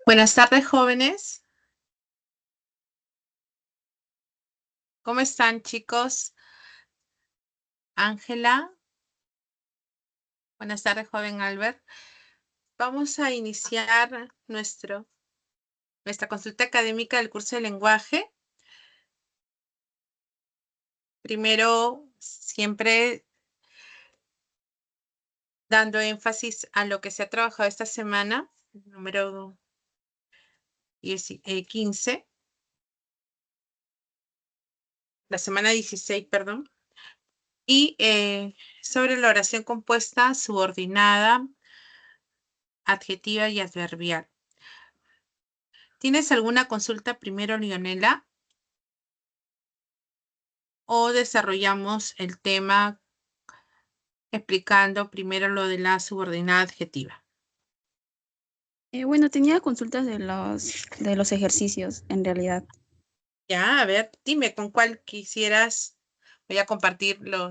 Buenas tardes, jóvenes. ¿Cómo están, chicos? Ángela. Buenas tardes, joven Albert. Vamos a iniciar nuestra consulta académica del curso de lenguaje. Primero, siempre dando énfasis a lo que se ha trabajado esta semana, número 15, la semana 16, perdón, y sobre la oración compuesta, subordinada, adjetiva y adverbial. ¿Tienes alguna consulta primero, Leonela? ¿O desarrollamos el tema explicando primero lo de la subordinada adjetiva? Bueno, tenía consultas de los ejercicios, en realidad. Ya, a ver, dime con cuál quisieras. Voy a compartir La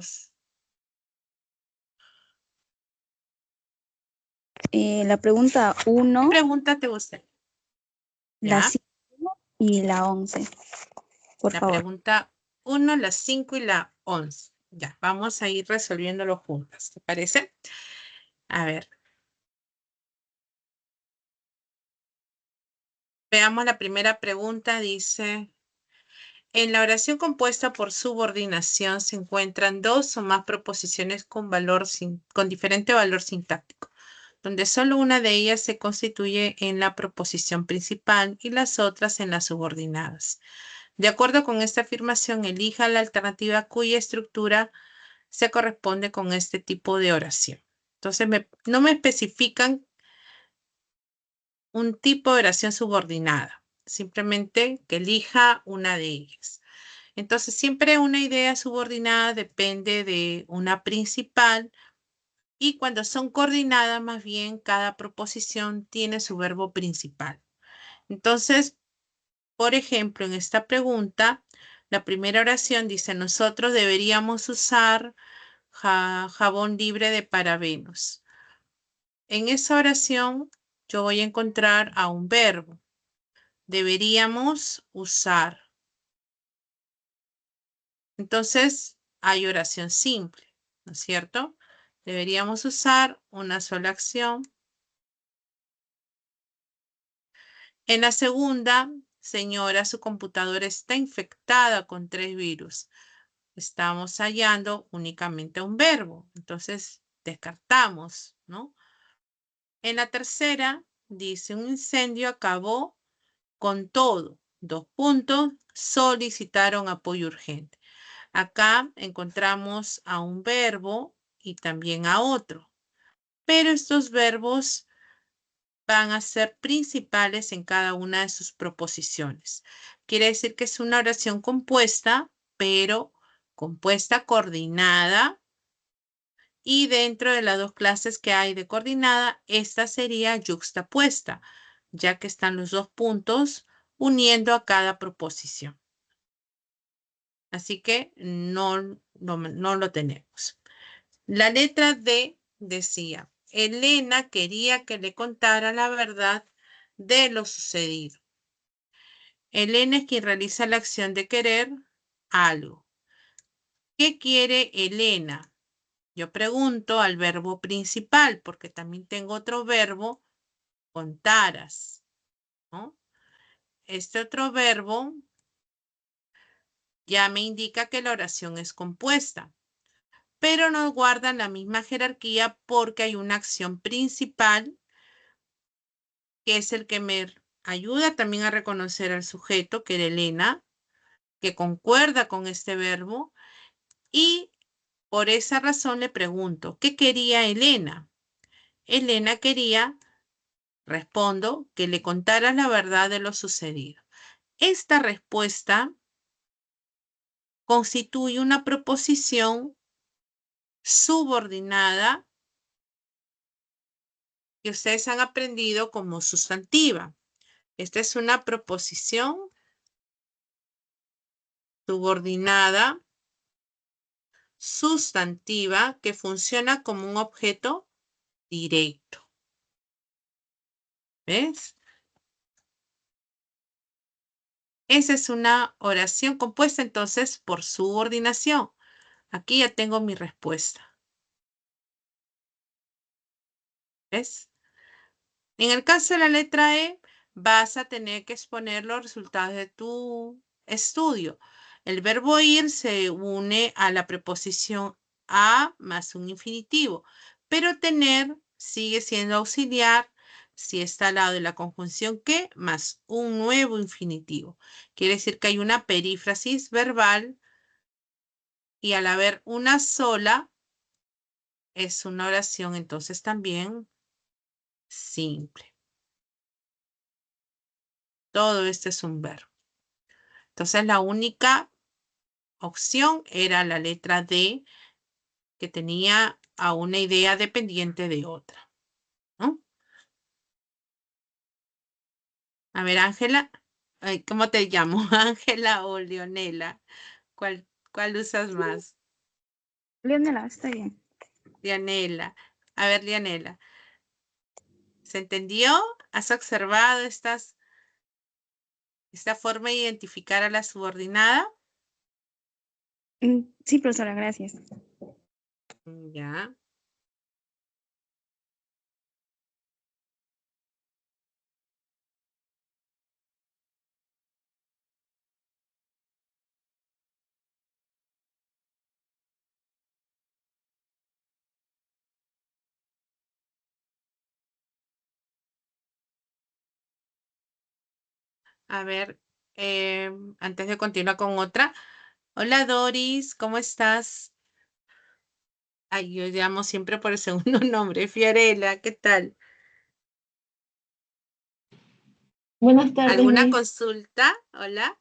pregunta ¿Qué 1, pregunta te gusta? la Ya, 5 y la 11, por la favor. pregunta 1, la 5 y la 11. Ya, vamos a ir resolviéndolo juntas, ¿te parece? A ver, veamos la primera pregunta. Dice, en la oración compuesta por subordinación se encuentran dos o más proposiciones con diferente valor sintáctico, donde solo una de ellas se constituye en la proposición principal y las otras en las subordinadas. De acuerdo con esta afirmación, elija la alternativa cuya estructura se corresponde con este tipo de oración. Entonces, no me especifican un tipo de oración subordinada, simplemente que elija una de ellas. Entonces, siempre una idea subordinada depende de una principal y cuando son coordinadas, más bien cada proposición tiene su verbo principal. Entonces, por ejemplo, en esta pregunta, la primera oración dice, nosotros deberíamos usar jabón libre de parabenos. En esa oración, yo voy a encontrar a un verbo. Deberíamos usar. Entonces, hay oración simple, ¿no es cierto? Deberíamos usar una sola acción. En la segunda, señora, su computadora está infectada con 3 virus. Estamos hallando únicamente un verbo, entonces descartamos, ¿no? En la tercera, dice, un incendio acabó con todo. 2 puntos, solicitaron apoyo urgente. Acá encontramos a un verbo y también a otro, pero estos verbos van a ser principales en cada una de sus proposiciones. Quiere decir que es una oración compuesta, pero compuesta coordinada, y dentro de las dos clases que hay de coordinada, esta sería yuxtapuesta, ya que están los dos puntos uniendo a cada proposición. Así que no lo tenemos. La letra D decía, Elena quería que le contara la verdad de lo sucedido. Elena es quien realiza la acción de querer algo. ¿Qué quiere Elena? Yo pregunto al verbo principal, porque también tengo otro verbo, contaras, ¿no? Este otro verbo ya me indica que la oración es compuesta, pero no guardan la misma jerarquía porque hay una acción principal que es el que me ayuda también a reconocer al sujeto, que era Elena, que concuerda con este verbo, y por esa razón le pregunto, ¿qué quería Elena? Elena quería, respondo, que le contara la verdad de lo sucedido. Esta respuesta constituye una proposición subordinada que ustedes han aprendido como sustantiva. Esta es una proposición subordinada sustantiva que funciona como un objeto directo. ¿Ves? Esa es una oración compuesta entonces por subordinación. Aquí ya tengo mi respuesta. ¿Ves? En el caso de la letra E, vas a tener que exponer los resultados de tu estudio. El verbo ir se une a la preposición a más un infinitivo, pero tener sigue siendo auxiliar si está al lado de la conjunción que más un nuevo infinitivo. Quiere decir que hay una perífrasis verbal y al haber una sola, es una oración entonces también simple. Todo esto es un verbo. Entonces la única opción era la letra D, que tenía a una idea dependiente de otra, ¿no? A ver, Ángela, ay, ¿cómo te llamo? Ángela o Leonela. ¿Cuál usas más? Leonela, está bien. Leonela. A ver, Leonela, ¿se entendió? ¿Has observado esta forma de identificar a la subordinada? Sí, profesora, gracias. Ya. A ver, antes de continuar con otra. Hola Doris, ¿cómo estás? Ay, yo llamo siempre por el segundo nombre. Fiorella, ¿qué tal? Buenas tardes, ¿Alguna Miss. consulta? Hola.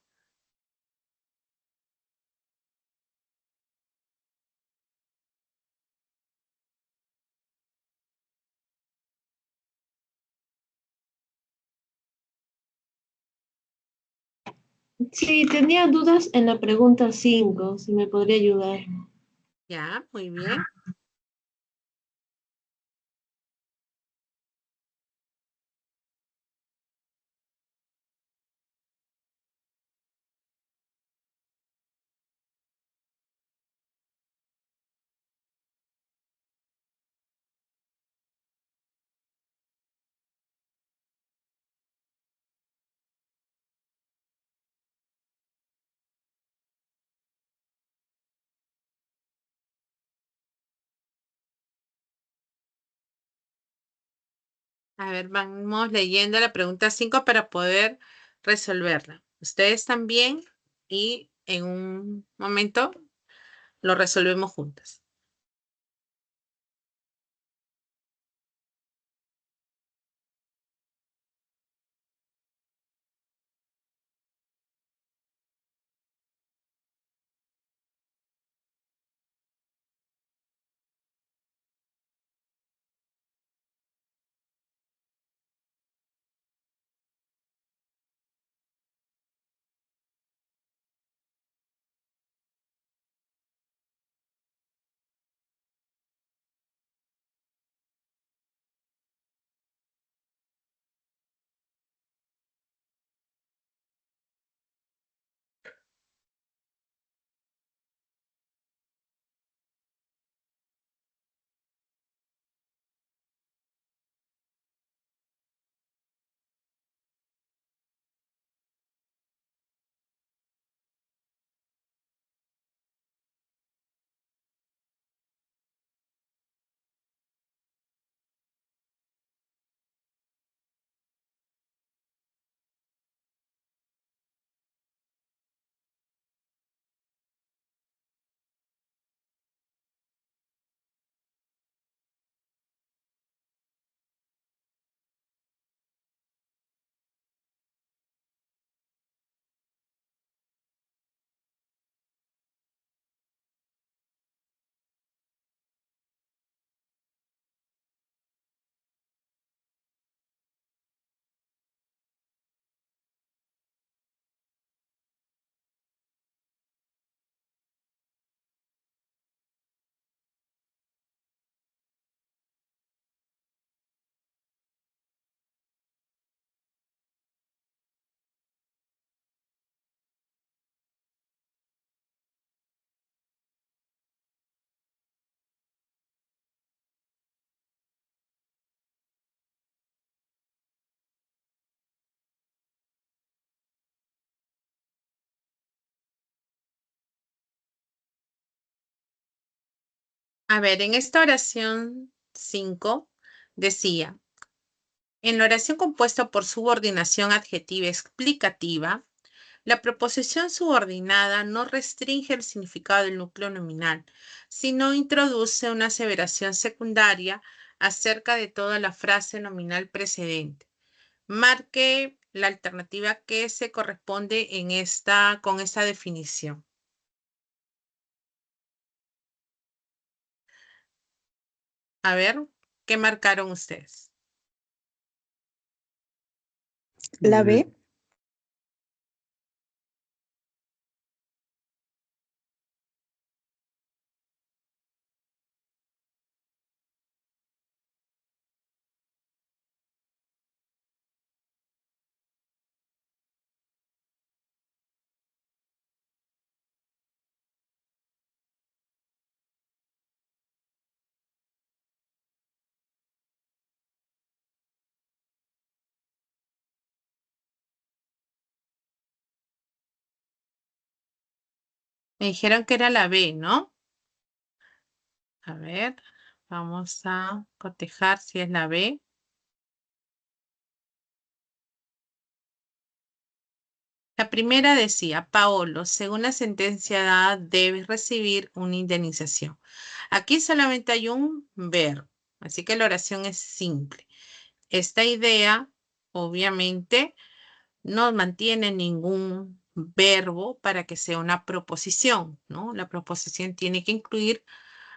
Sí, tenía dudas en la pregunta 5, si me podría ayudar. Ya, muy bien. A ver, vamos leyendo la pregunta 5 para poder resolverla. Ustedes también y en un momento lo resolvemos juntas. A ver, en esta oración 5 decía, en la oración compuesta por subordinación adjetiva explicativa, la proposición subordinada no restringe el significado del núcleo nominal, sino introduce una aseveración secundaria acerca de toda la frase nominal precedente. Marque la alternativa que se corresponde con esta definición. A ver, ¿qué marcaron ustedes? La B. Me dijeron que era la B, ¿no? A ver, vamos a cotejar si es la B. La primera decía, Paolo, según la sentencia debes recibir una indemnización. Aquí solamente hay un verbo, así que la oración es simple. Esta idea, obviamente, no mantiene ningún verbo para que sea una proposición, ¿no? La proposición tiene que incluir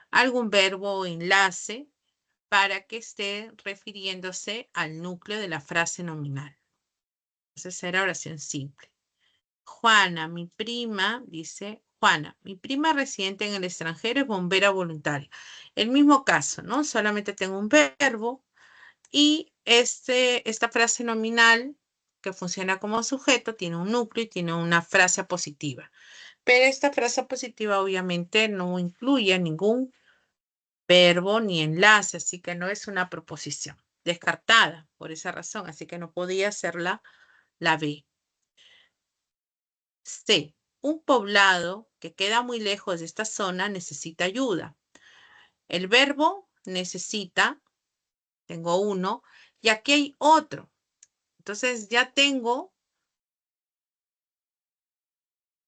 algún verbo o enlace para que esté refiriéndose al núcleo de la frase nominal. Entonces será oración simple. Juana, mi prima, dice Juana, mi prima residente en el extranjero es bombera voluntaria. El mismo caso, ¿no? Solamente tengo un verbo y esta frase nominal que funciona como sujeto tiene un núcleo y tiene una frase positiva. Pero esta frase positiva obviamente no incluye ningún verbo ni enlace, así que no es una proposición. Descartada por esa razón, así que no podía ser la B. C. Un poblado que queda muy lejos de esta zona necesita ayuda. El verbo necesita, tengo uno, y aquí hay otro. Entonces ya tengo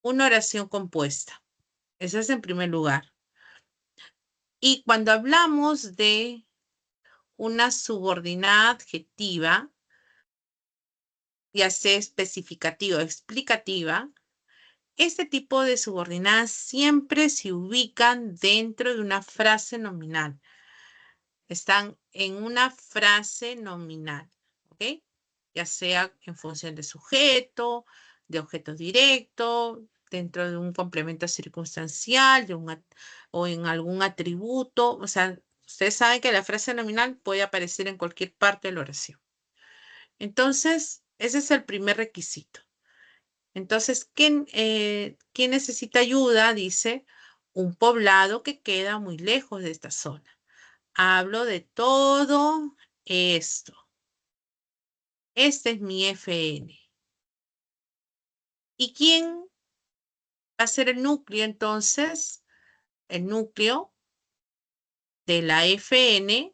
una oración compuesta. Ese es en primer lugar. Y cuando hablamos de una subordinada adjetiva, ya sea especificativa o explicativa, este tipo de subordinadas siempre se ubican dentro de una frase nominal. Están en una frase nominal, ¿ok? Ya sea en función de sujeto, de objeto directo, dentro de un complemento circunstancial, o en algún atributo. O sea, ustedes saben que la frase nominal puede aparecer en cualquier parte de la oración. Entonces, ese es el primer requisito. Entonces, ¿quién necesita ayuda? Dice, un poblado que queda muy lejos de esta zona. Hablo de todo esto. Este es mi FN. ¿Y quién va a ser el núcleo entonces? El núcleo de la FN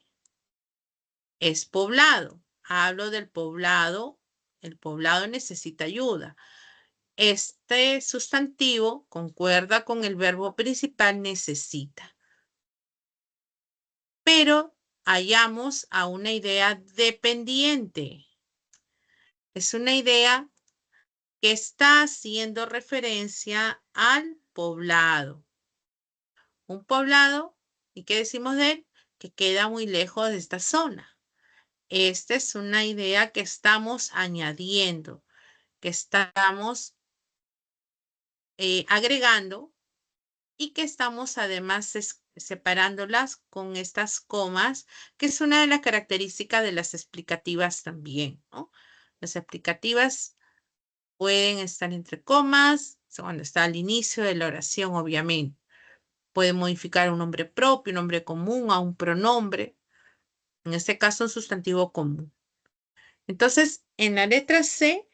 es poblado. Hablo del poblado. El poblado necesita ayuda. Este sustantivo concuerda con el verbo principal necesita. Pero hallamos a una idea dependiente. Es una idea que está haciendo referencia al poblado. Un poblado, ¿y qué decimos de él? Que queda muy lejos de esta zona. Esta es una idea que estamos añadiendo, que estamos agregando y que estamos además separándolas con estas comas, que es una de las características de las explicativas también, ¿no? Las explicativas pueden estar entre comas, cuando está al inicio de la oración, obviamente. Puede modificar un nombre propio, un nombre común a un pronombre, en este caso un sustantivo común. Entonces, en la letra C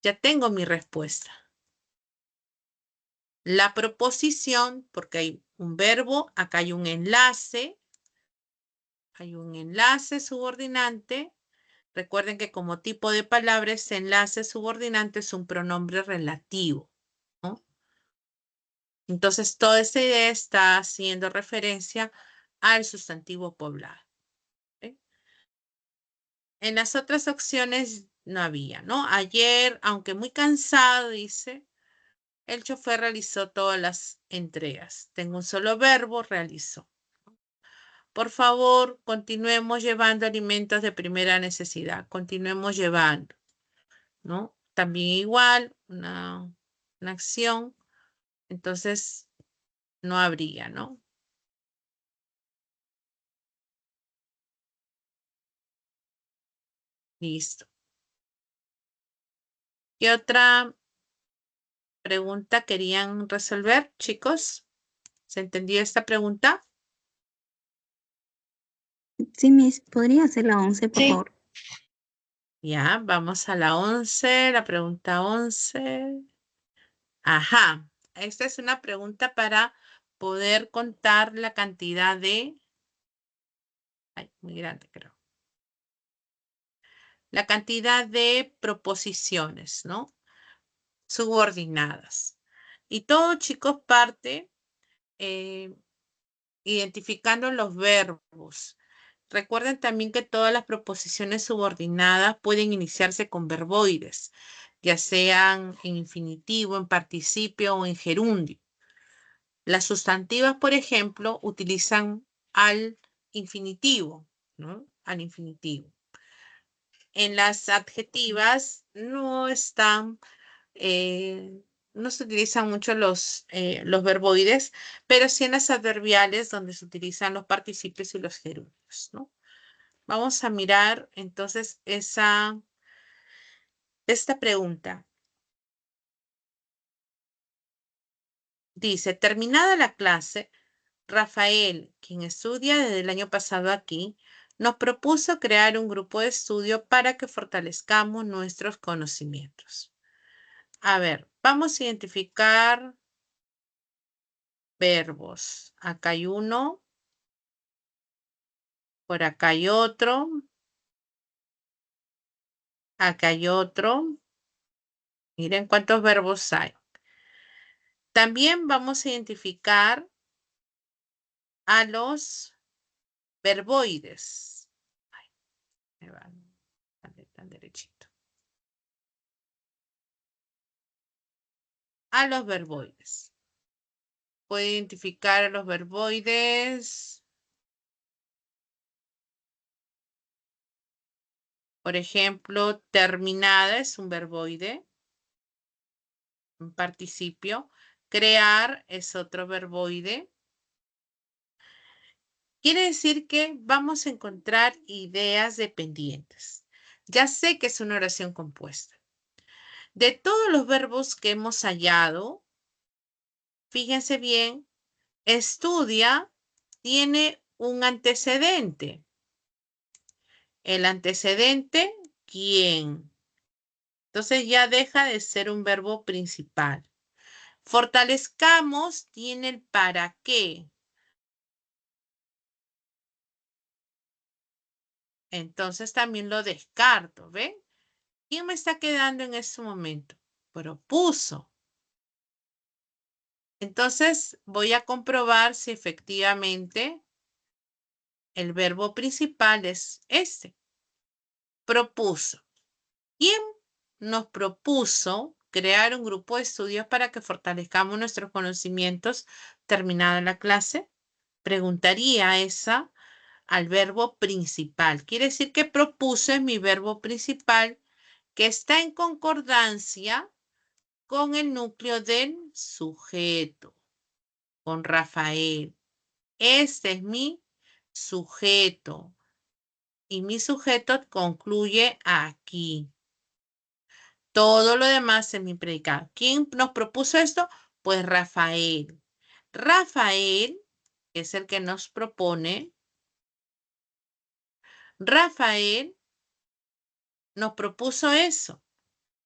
ya tengo mi respuesta. La proposición, porque hay un verbo, acá hay un enlace. Hay un enlace subordinante. Recuerden que como tipo de palabra ese enlace subordinante es un pronombre relativo, ¿no? Entonces, toda esa idea está haciendo referencia al sustantivo poblado. ¿Ok? En las otras opciones no había, ¿no? Ayer, aunque muy cansado, dice, el chofer realizó todas las entregas. Tengo un solo verbo, realizó. Por favor, continuemos llevando alimentos de primera necesidad. Continuemos llevando, ¿no? También igual, una acción. Entonces, no habría, ¿no? Listo. ¿Qué otra pregunta querían resolver, chicos? ¿Se entendió esta pregunta? Sí, Miss, ¿podría hacer la 11, por Sí. favor? Ya, vamos a la 11, la pregunta 11. Ajá, esta es una pregunta para poder contar la cantidad de... Ay, muy grande creo. La cantidad de proposiciones, ¿no? Subordinadas. Y todo, chicos, parte identificando los verbos. Recuerden también que todas las proposiciones subordinadas pueden iniciarse con verboides, ya sean en infinitivo, en participio o en gerundio. Las sustantivas, por ejemplo, utilizan al infinitivo, ¿no? Al infinitivo. En las adjetivas no están, no se utilizan mucho los verboides, pero sí en las adverbiales donde se utilizan los participios y los gerundios, ¿no? Vamos a mirar entonces esta pregunta. Dice, terminada la clase, Rafael, quien estudia desde el año pasado aquí, nos propuso crear un grupo de estudio para que fortalezcamos nuestros conocimientos. A ver, vamos a identificar verbos. Acá hay uno, por acá hay otro, acá hay otro. Miren cuántos verbos hay. También vamos a identificar a los verboides. Ay, me van tan derechito. A los verboides. Puede identificar a los verboides. Por ejemplo, terminada es un verboide, un participio. Crear es otro verboide. Quiere decir que vamos a encontrar ideas dependientes. Ya sé que es una oración compuesta. De todos los verbos que hemos hallado, fíjense bien, estudia tiene un antecedente. El antecedente, ¿quién? Entonces ya deja de ser un verbo principal. Fortalezcamos tiene el para qué. Entonces también lo descarto, ¿ven? ¿Quién me está quedando en este momento? Propuso. Entonces voy a comprobar si efectivamente el verbo principal es este. Propuso. ¿Quién nos propuso crear un grupo de estudios para que fortalezcamos nuestros conocimientos terminada la clase? Preguntaría esa al verbo principal. Quiere decir que propuso es mi verbo principal que está en concordancia con el núcleo del sujeto, con Rafael. Este es mi sujeto y mi sujeto concluye aquí. Todo lo demás es mi predicado. ¿Quién nos propuso esto? Pues Rafael. Rafael es el que nos propone. Rafael nos propuso eso.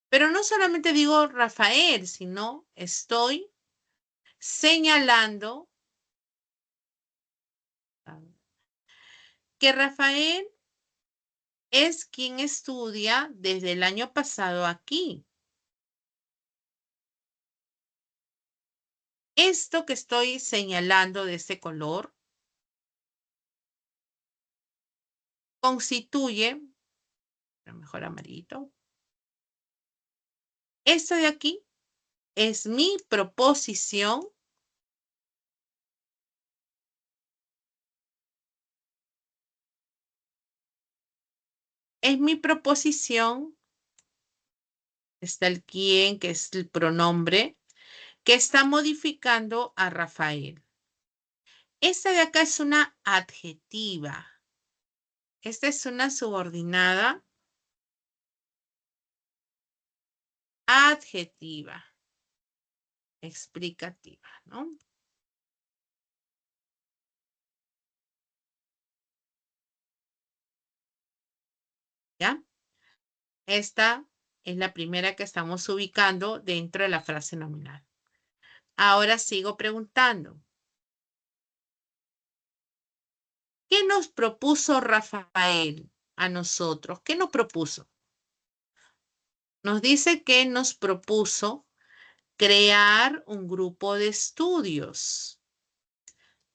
Pero no solamente digo Rafael, sino estoy señalando que Rafael es quien estudia desde el año pasado aquí. Esto que estoy señalando de este color constituye, a lo mejor amarillito, esto de aquí es mi proposición está el quién, que es el pronombre, que está modificando a Rafael. Esta de acá es una adjetiva. Esta es una subordinada adjetiva, explicativa, ¿no? ¿Ya? Esta es la primera que estamos ubicando dentro de la frase nominal. Ahora sigo preguntando. ¿Qué nos propuso Rafael a nosotros? ¿Qué nos propuso? Nos dice que nos propuso crear un grupo de estudios.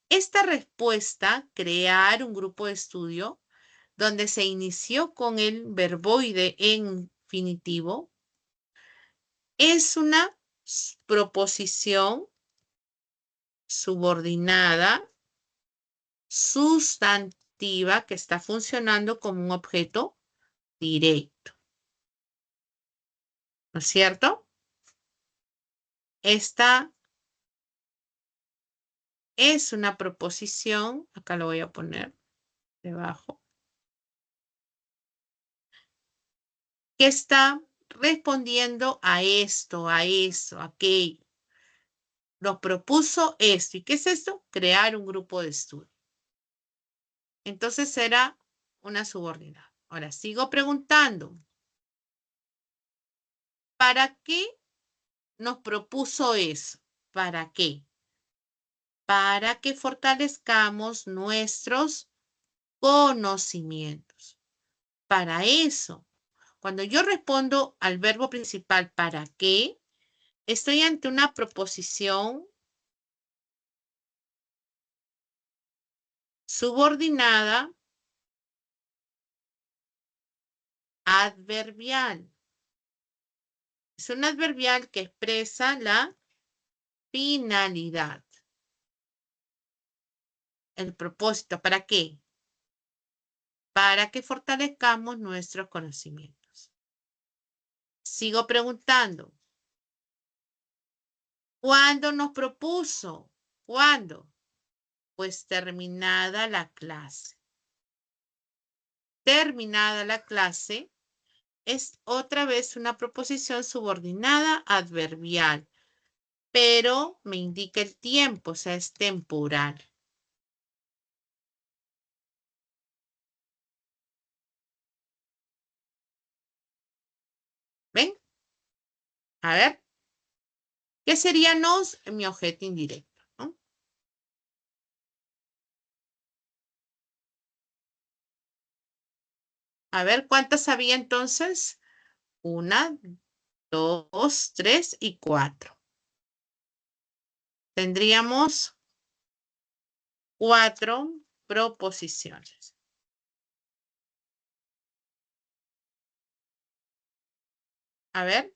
Esta respuesta, crear un grupo de estudio, donde se inició con el verboide en infinitivo, es una proposición subordinada sustantiva que está funcionando como un objeto directo. ¿No es cierto? Esta es una proposición, acá lo voy a poner debajo, que está respondiendo a esto, a eso, a aquello. Nos propuso esto. ¿Y qué es esto? Crear un grupo de estudio. Entonces será una subordinada. Ahora sigo preguntando. ¿Para qué nos propuso eso? ¿Para qué? Para que fortalezcamos nuestros conocimientos. Para eso, cuando yo respondo al verbo principal ¿para qué? Estoy ante una proposición subordinada adverbial. Es un adverbial que expresa la finalidad. El propósito, ¿para qué? Para que fortalezcamos nuestros conocimientos. Sigo preguntando. ¿Cuándo nos propuso? ¿Cuándo? Pues terminada la clase. Terminada la clase es otra vez una proposición subordinada adverbial, pero me indica el tiempo, o sea, es temporal. ¿Ven? A ver, ¿qué sería nos? Mi objeto indirecto, ¿no? A ver, ¿cuántas había entonces? 1, 2, 3 y 4. Tendríamos 4 proposiciones. A ver,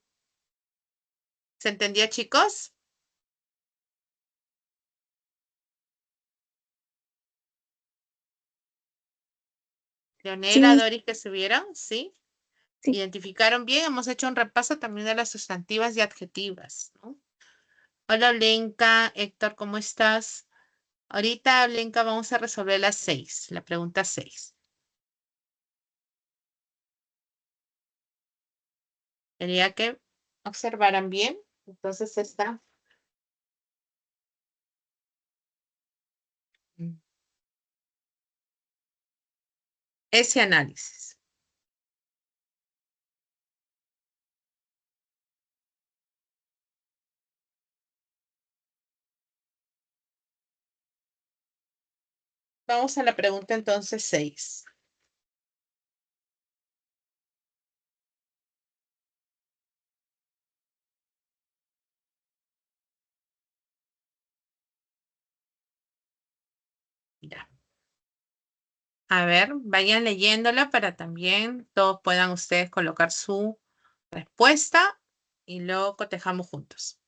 ¿se entendió, chicos? Sí, Leonela, mis, Doris, que subieron, ¿sí? sí. Identificaron bien, hemos hecho un repaso también de las sustantivas y adjetivas, ¿no? Hola, Blenca, Héctor, ¿cómo estás? Ahorita, Blenca, vamos a resolver las 6, la pregunta 6. Quería que observaran bien. Entonces está. Ese análisis. Vamos a la pregunta entonces 6. Ya. A ver, vayan leyéndola para también todos puedan ustedes colocar su respuesta y luego cotejamos juntos.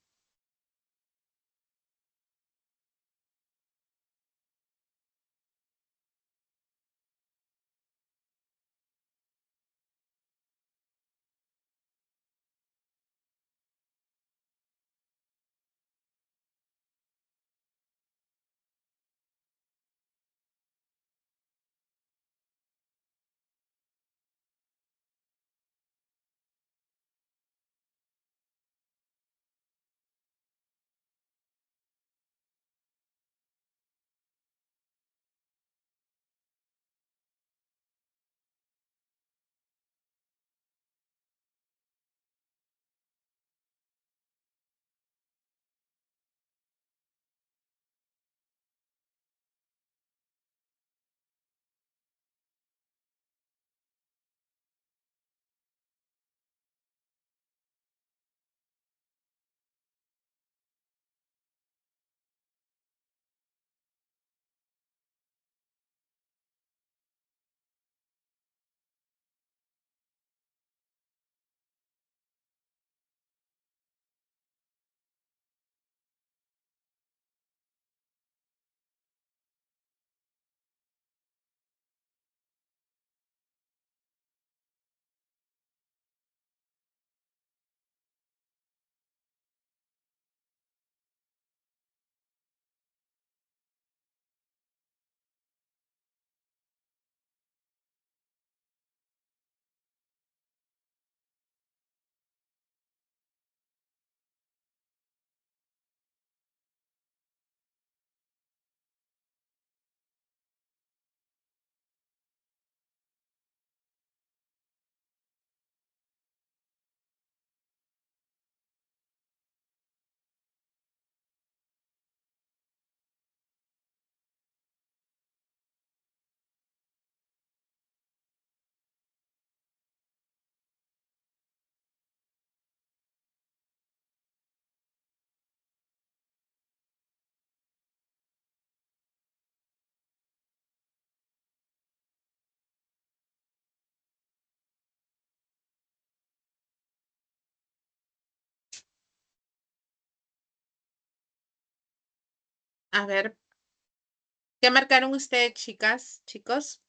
A ver, ¿qué marcaron ustedes, chicas, chicos?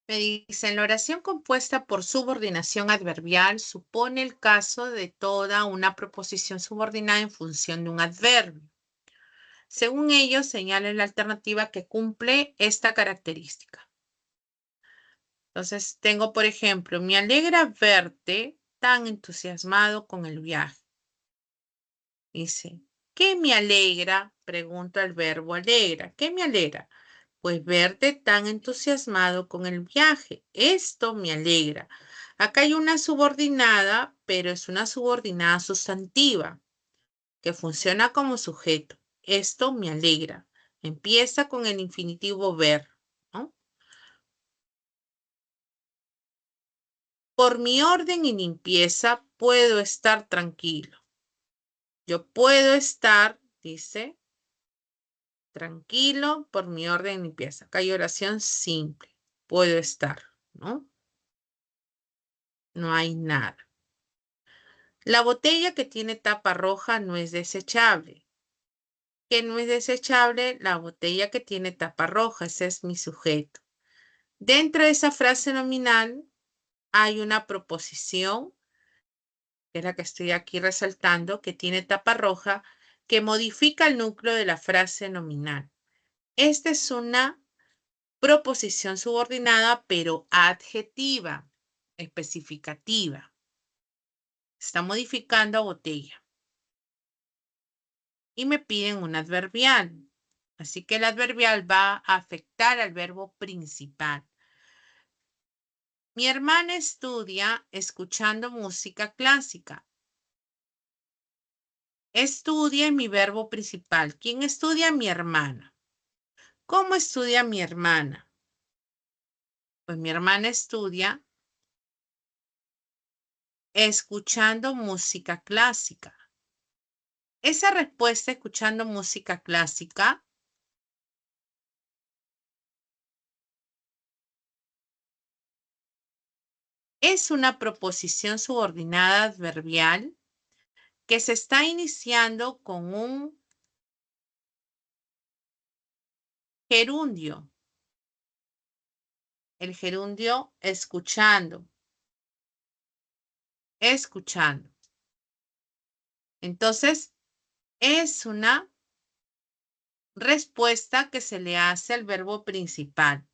Me dicen, la oración compuesta por subordinación adverbial supone el caso de toda una proposición subordinada en función de un adverbio. Según ellos, señalen la alternativa que cumple esta característica. Entonces, tengo, por ejemplo, me alegra verte tan entusiasmado con el viaje. Dice, ¿qué me alegra? Pregunto al verbo alegra. ¿Qué me alegra? Pues verte tan entusiasmado con el viaje. Esto me alegra. Acá hay una subordinada, pero es una subordinada sustantiva que funciona como sujeto. Esto me alegra. Empieza con el infinitivo ver, ¿no? Por mi orden y limpieza puedo estar tranquilo. Yo puedo estar, dice, tranquilo por mi orden y limpieza. Acá hay oración simple. Puedo estar, ¿no? No hay nada. La botella que tiene tapa roja no es desechable. ¿Qué no es desechable? La botella que tiene tapa roja. Ese es mi sujeto. Dentro de esa frase nominal hay una proposición, que es la que estoy aquí resaltando, que tiene tapa roja, que modifica el núcleo de la frase nominal. Esta es una proposición subordinada, pero adjetiva, especificativa. Está modificando a botella. y me piden un adverbial. Así que el adverbial va a afectar al verbo principal. Mi hermana estudia escuchando música clásica. Estudia es mi verbo principal. ¿Quién estudia? Mi hermana. ¿Cómo estudia mi hermana? Pues mi hermana estudia escuchando música clásica. Esa respuesta, escuchando música clásica, es una proposición subordinada adverbial que se está iniciando con un gerundio. El gerundio escuchando. Escuchando. Entonces, es una respuesta que se le hace al verbo principal.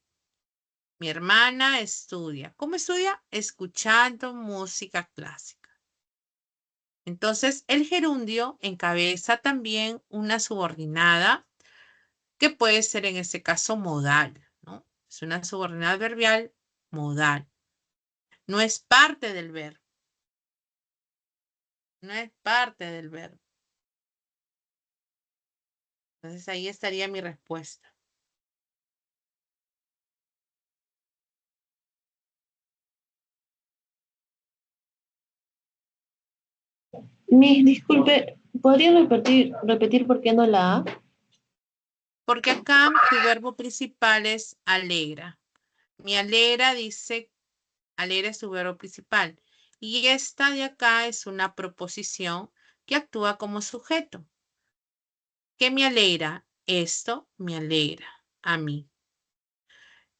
Mi hermana estudia. ¿Cómo estudia? Escuchando música clásica. Entonces, el gerundio encabeza también una subordinada que puede ser en este caso modal, ¿no? Es una subordinada adverbial modal. No es parte del verbo. No es parte del verbo. Entonces, ahí estaría mi respuesta. Disculpe, ¿podría repetir por qué no la A? Porque acá tu verbo principal es alegra. Mi alegra dice, alegra es tu verbo principal. Y esta de acá es una proposición que actúa como sujeto. ¿Qué me alegra? Esto me alegra a mí.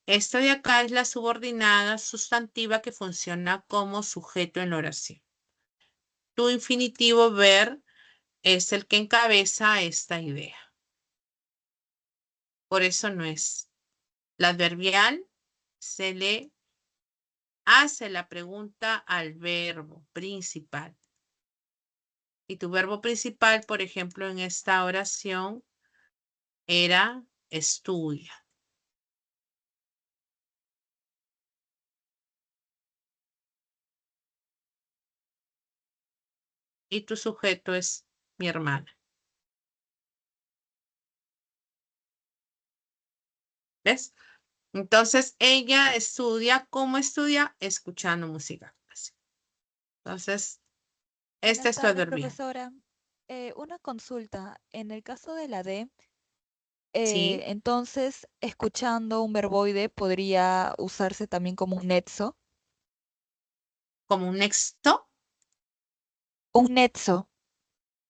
Esto de acá es la subordinada sustantiva que funciona como sujeto en la oración. Tu infinitivo ver es el que encabeza esta idea. Por eso no es. La adverbial se le hace la pregunta al verbo principal. Y tu verbo principal, por ejemplo, en esta oración era estudia. Y tu sujeto es mi hermana. ¿Ves? Entonces, ella estudia. ¿Cómo estudia? Escuchando música clásica. Entonces, este Buenas es tu tardes, adverbial. profesora. Una consulta. En el caso de la D, ¿Sí? entonces, escuchando un verboide podría usarse también como un nexo. Como un nexo. Un nexo,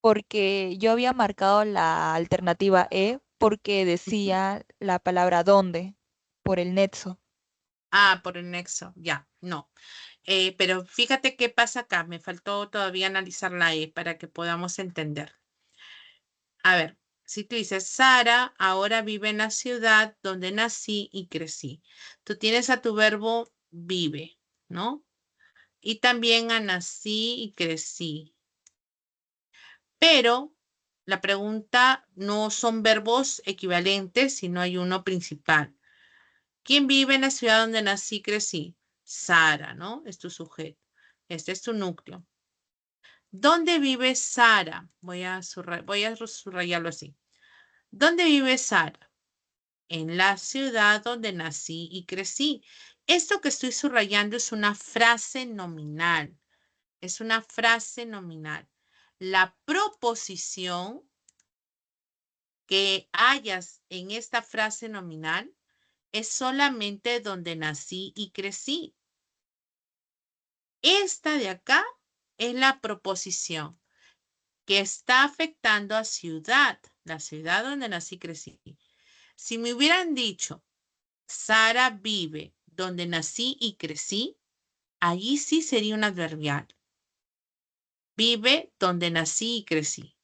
porque yo había marcado la alternativa E porque Ujú. decía la palabra dónde, por el nexo. Ah, por el nexo. Ya, no. Pero fíjate qué pasa acá. Me faltó todavía analizar la E para que podamos entender. A ver, si tú dices, Sara ahora vive en la ciudad donde nací y crecí. Tú tienes a tu verbo vive, ¿no? Y también a nací y crecí. Pero la pregunta no son verbos equivalentes, sino hay uno principal. ¿Quién vive en la ciudad donde nací y crecí? Sara, ¿no? Es tu sujeto. Este es tu núcleo. ¿Dónde vive Sara? Voy a subrayarlo así. ¿Dónde vive Sara? En la ciudad donde nací y crecí. Esto que estoy subrayando es una frase nominal. Es una frase nominal. La proposición que hayas en esta frase nominal es solamente donde nací y crecí. Esta de acá es la proposición que está afectando a ciudad, la ciudad donde nací y crecí. Si me hubieran dicho, Sara vive donde nací y crecí, allí sí sería un adverbial. Vive donde nací y crecí.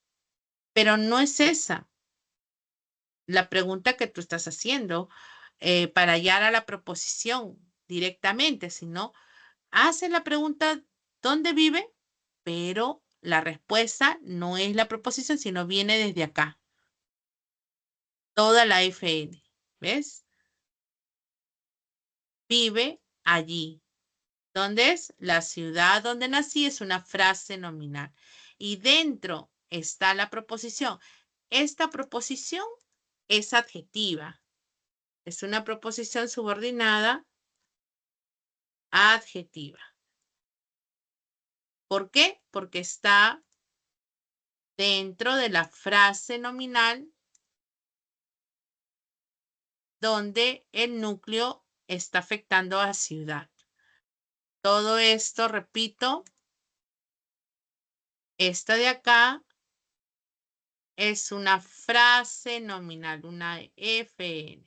Pero no es esa la pregunta que tú estás haciendo para hallar a la proposición directamente, sino hace la pregunta ¿dónde vive? Pero la respuesta no es la proposición, sino viene desde acá. Toda la FN. ¿Ves? Vive allí. ¿Dónde es? La ciudad donde nací es una frase nominal. Y dentro está la proposición. Esta proposición es adjetiva. Es una proposición subordinada adjetiva. ¿Por qué? Porque está dentro de la frase nominal donde el núcleo está afectando a ciudad. Todo esto, repito, esta de acá es una frase nominal, una FN.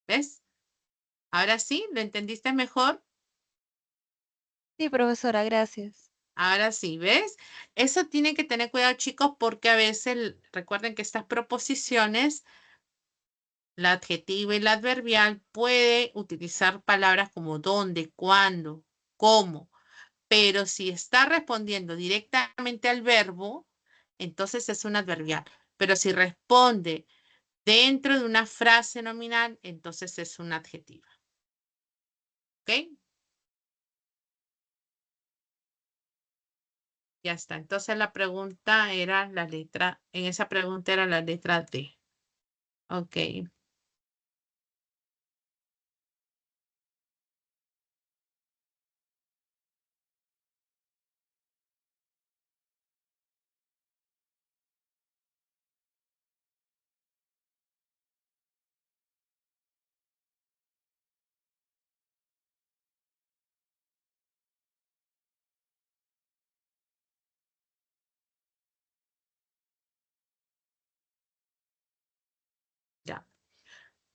¿Ves? Ahora sí, ¿lo entendiste mejor? Sí, profesora, gracias. Ahora sí, ¿ves? Eso tienen que tener cuidado, chicos, porque a veces, recuerden que estas proposiciones, la adjetiva y la adverbial, puede utilizar palabras como dónde, cuándo, cómo, pero si está respondiendo directamente al verbo, entonces es una adverbial. Pero si responde dentro de una frase nominal, entonces es una adjetiva. ¿Ok? Ya está. Entonces la pregunta era la letra, en esa pregunta era la letra D. Ok. Ya.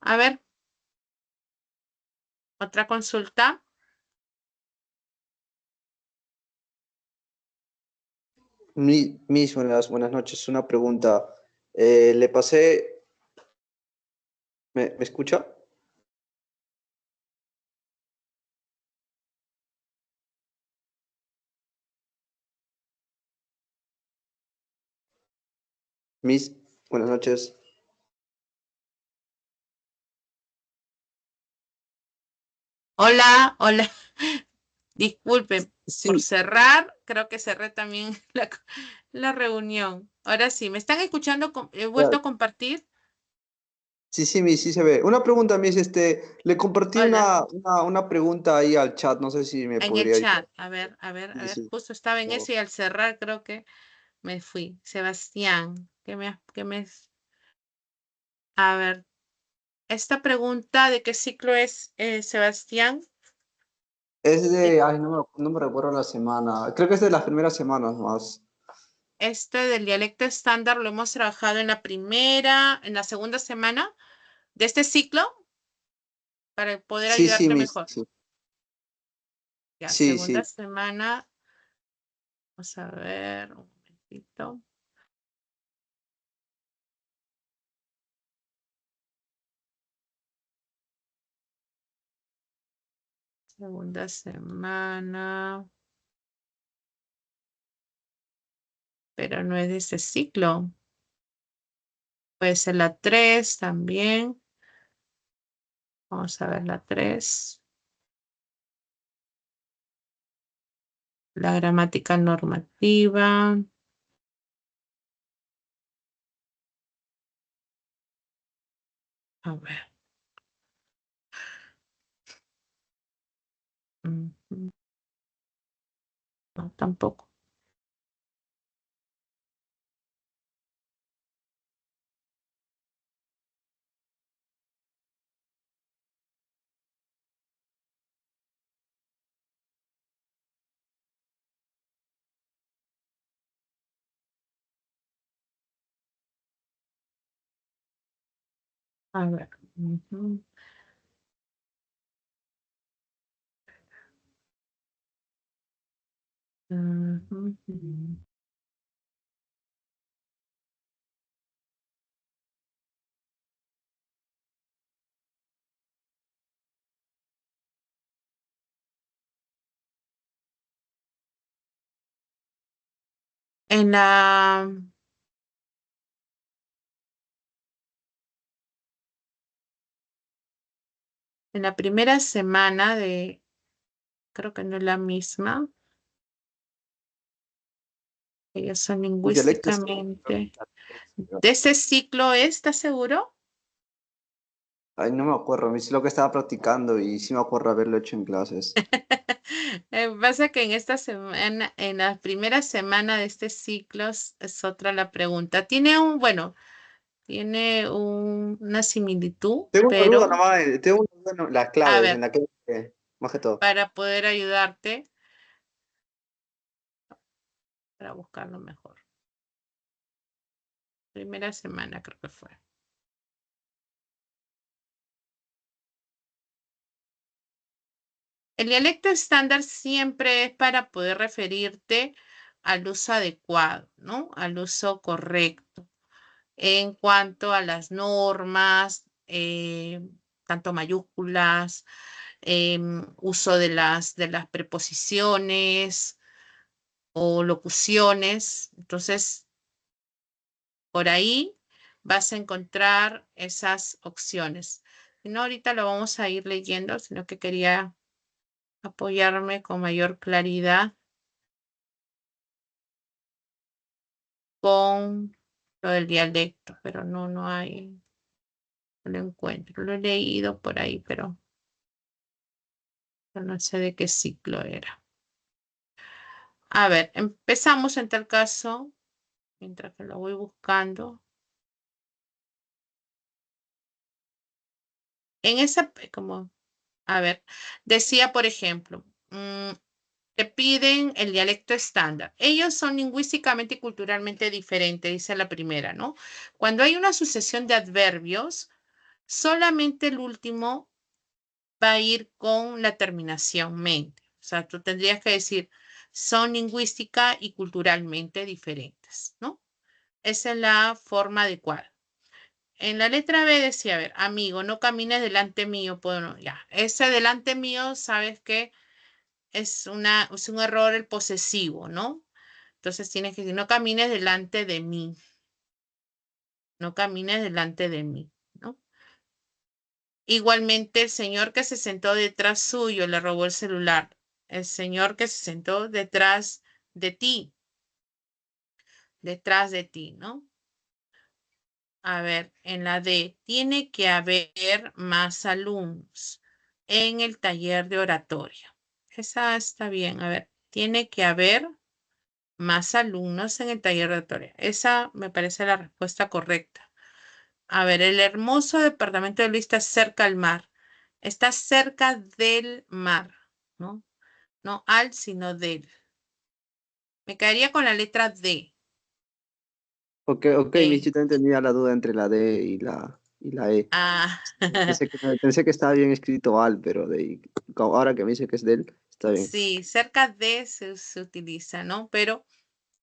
A ver, otra consulta. Buenas noches. Una pregunta. Le pasé, ¿me escucha? Miss, buenas noches. Hola, hola. Disculpen por Sí, cerrar. Creo que cerré también la reunión. Ahora sí, ¿me están escuchando? ¿He vuelto ya. a compartir? Sí, Miss, sí se ve. Una pregunta, Miss, le compartí Hola. una pregunta ahí al chat, no sé si me En el podría ayudar. chat. A ver, a ver, a Sí, ver. sí. Justo estaba en No. eso y al cerrar creo que me fui. Sebastián, a ver, esta pregunta de qué ciclo es, Sebastián. Eh, Ay, no me recuerdo la semana. Creo que es de las primeras semanas más. Este del dialecto estándar lo hemos trabajado en la segunda semana de este ciclo para poder Sí, ayudarte Miss, mejor. sí. Ya, Sí, segunda sí. semana. Vamos a ver, un momentito. Segunda semana, pero no es de este ciclo. Puede ser la 3 también. Vamos a ver la 3. La gramática normativa. A ver. Ujú. No, tampoco. A ver. Ujú. Ujú, ujú. En la, en la primera semana de, creo que no es la misma, ellos son El dialecto es... lingüísticamente. ¿De ese ciclo estás seguro? Ay, no me acuerdo, es lo que estaba practicando y sí me acuerdo haberlo hecho en clases. Pasa que en esta semana, en la primera semana de este ciclo es otra la pregunta. Bueno, tiene una similitud, Tengo una duda pero nomás, tengo una duda en las a claves, en ver, la que, más que todo. para poder ayudarte, para buscarlo mejor. Primera semana creo que fue. El dialecto estándar siempre es para poder referirte al uso adecuado, ¿no? Al uso correcto. En cuanto a las normas, tanto mayúsculas, uso de las preposiciones o locuciones. Entonces, por ahí vas a encontrar esas opciones. Si no, ahorita lo vamos a ir leyendo, sino que quería apoyarme con mayor claridad con lo del dialecto, pero no hay, no lo encuentro. Lo he leído por ahí, pero no sé de qué ciclo era. A ver, empezamos en tal caso, mientras que lo voy buscando. En esa, a ver, decía, por ejemplo, te piden el dialecto estándar. Ellos son lingüísticamente y culturalmente diferentes, dice la primera, ¿no? Cuando hay una sucesión de adverbios, solamente el último va a ir con la terminación mente. O sea, tú tendrías que decir, son lingüística y culturalmente diferentes, ¿no? Esa es la forma adecuada. En la letra B decía, a ver, amigo, no camines delante mío. Bueno, ya, ese delante mío, sabes que es un error el posesivo, ¿no? Entonces tienes que decir, no camines delante de mí. No camines delante de mí, ¿no? Igualmente, el señor que se sentó detrás suyo le robó el celular. El señor que se sentó detrás de ti, ¿no? A ver, en la D, tiene que haber más alumnos en el taller de oratoria. Esa está bien. A ver, tiene que haber más alumnos en el taller de oratoria. Esa me parece la respuesta correcta. A ver, el hermoso departamento de Luis está cerca al mar. Está cerca del mar, ¿no? No al, sino del. Me quedaría con la letra D. Ok, ok, mi D. chita tenía la duda entre la D y la E. Ah, Pensé que estaba bien escrito al, pero ahora que me dice que es del, está bien. sí, cerca de se utiliza, ¿no? Pero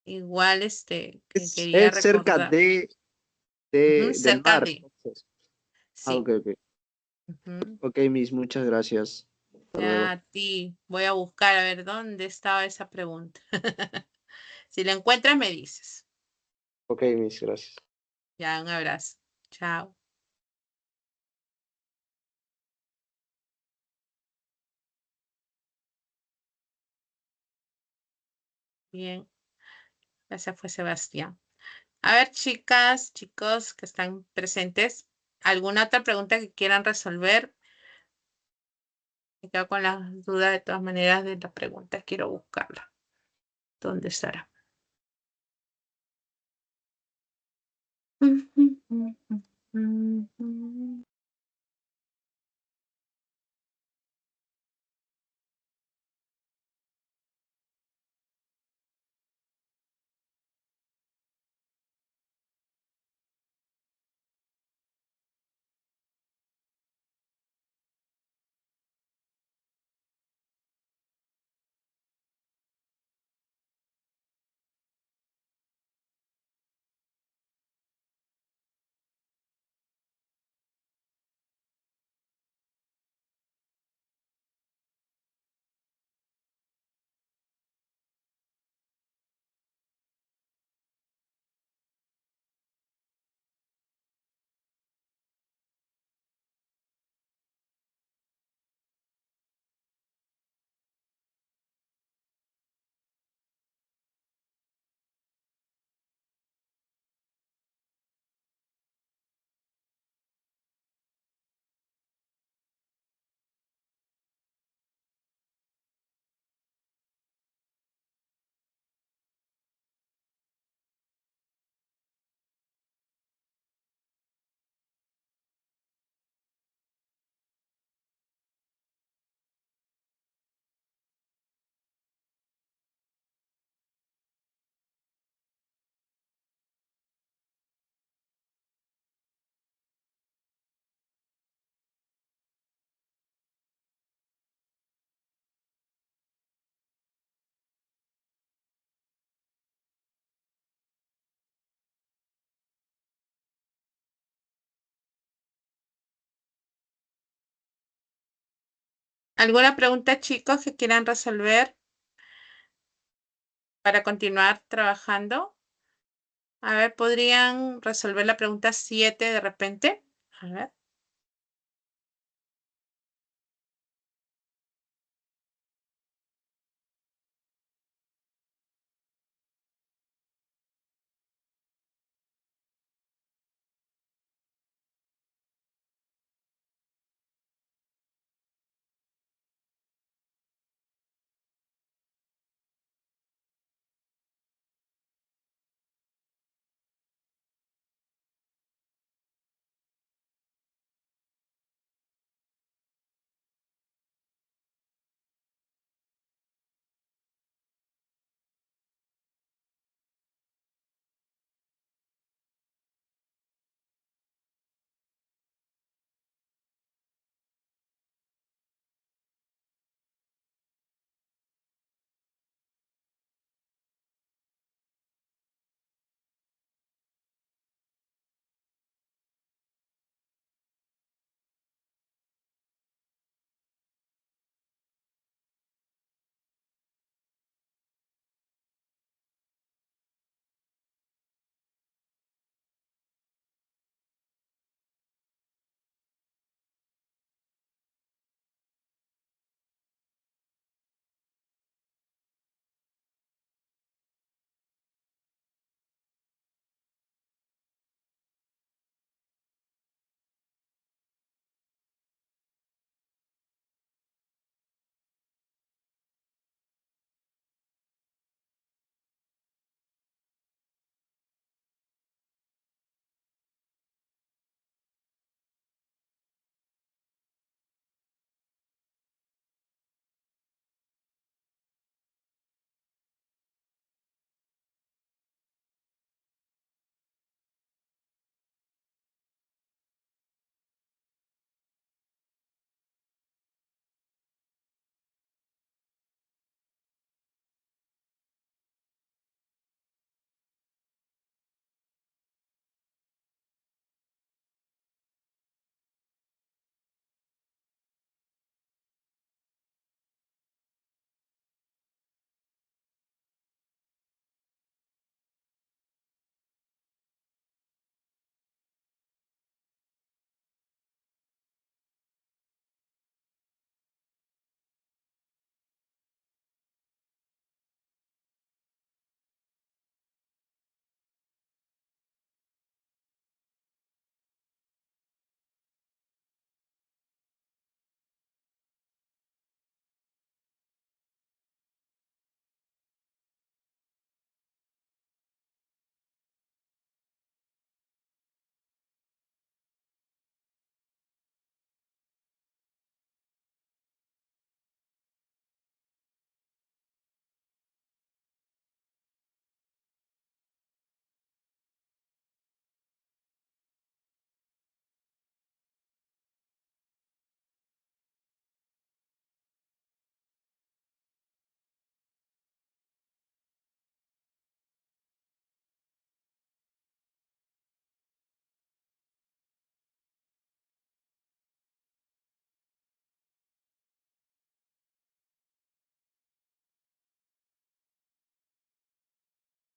igual que quería Es cerca recordar. Ujú, del cerca mar. de, Entonces. Ah, sí. ok, ok. Ujú. Ok, Miss, muchas gracias. Hasta Ya luego. a ti voy a buscar a ver dónde estaba esa pregunta. Si la encuentras, me dices. Ok, Miss, gracias. Ya, un abrazo. Chao. Bien, ese fue Sebastián. A ver, chicas, chicos que están presentes, ¿alguna otra pregunta que quieran resolver? Me quedo con la duda de todas maneras de la pregunta. Quiero buscarla. ¿Dónde estará? ¿Alguna pregunta, chicos, que quieran resolver para continuar trabajando? A ver, ¿podrían resolver la pregunta 7 de repente? A ver.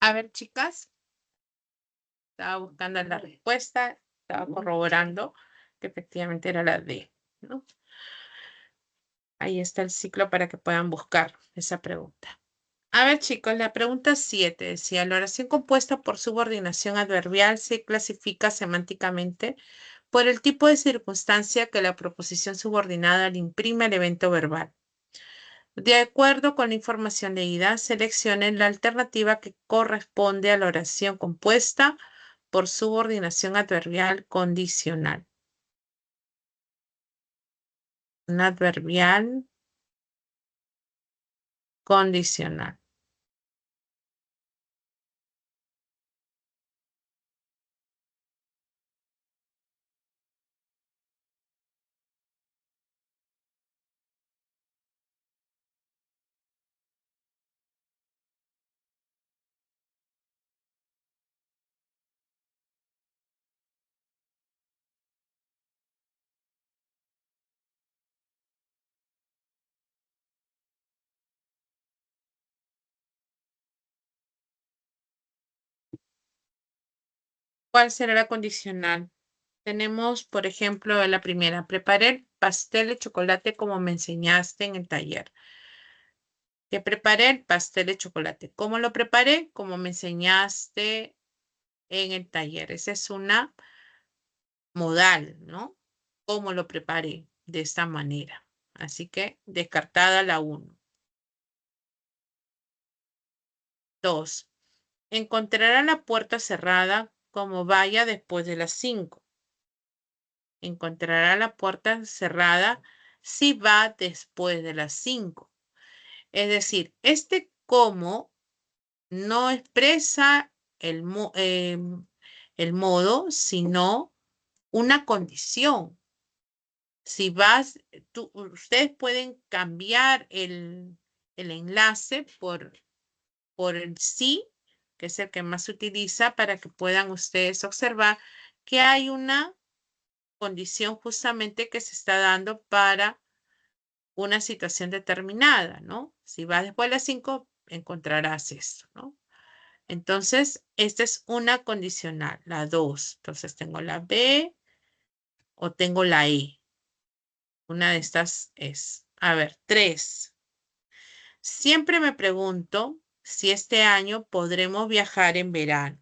A ver, chicas, estaba buscando la respuesta, estaba corroborando que efectivamente era la D, ¿no? Ahí está el ciclo para que puedan buscar esa pregunta. A ver, chicos, la pregunta 7 decía, la oración compuesta por subordinación adverbial se clasifica semánticamente por el tipo de circunstancia que la proposición subordinada le imprime al evento verbal. De acuerdo con la información leída, seleccionen la alternativa que corresponde a la oración compuesta por subordinación adverbial condicional. Un adverbial condicional. ¿Cuál será la condicional? Tenemos, por ejemplo, la primera. Preparé el pastel de chocolate como me enseñaste en el taller. Que preparé el pastel de chocolate. ¿Cómo lo preparé? Como me enseñaste en el taller. Esa es una modal, ¿no? ¿Cómo lo preparé? De esta manera. Así que descartada la 1. 2. Encontrará la puerta cerrada como vaya después de las 5. Encontrará la puerta cerrada si va después de las 5. Es decir, este cómo no expresa el modo, sino una condición. Si vas, ustedes pueden cambiar el enlace por el sí, que es el que más se utiliza para que puedan ustedes observar que hay una condición justamente que se está dando para una situación determinada, ¿no? Si vas después de las 5, encontrarás esto, ¿no? Entonces, esta es una condicional, la 2. Entonces, tengo la B o tengo la E. Una de estas es. A ver, 3. Siempre me pregunto si este año podremos viajar en verano.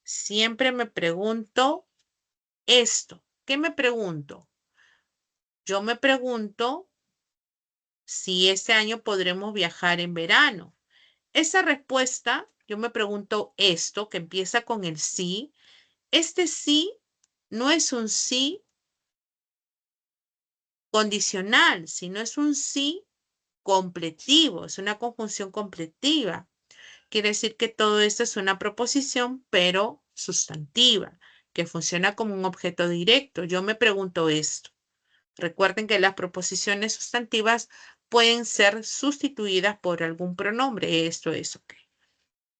Siempre me pregunto esto. ¿Qué me pregunto? Yo me pregunto si este año podremos viajar en verano. Esa respuesta, yo me pregunto esto, que empieza con el sí. Este sí no es un sí condicional, sino es un sí completivo, es una conjunción completiva. Quiere decir que todo esto es una proposición, pero sustantiva, que funciona como un objeto directo. Yo me pregunto esto. Recuerden que las proposiciones sustantivas pueden ser sustituidas por algún pronombre. Esto es ok.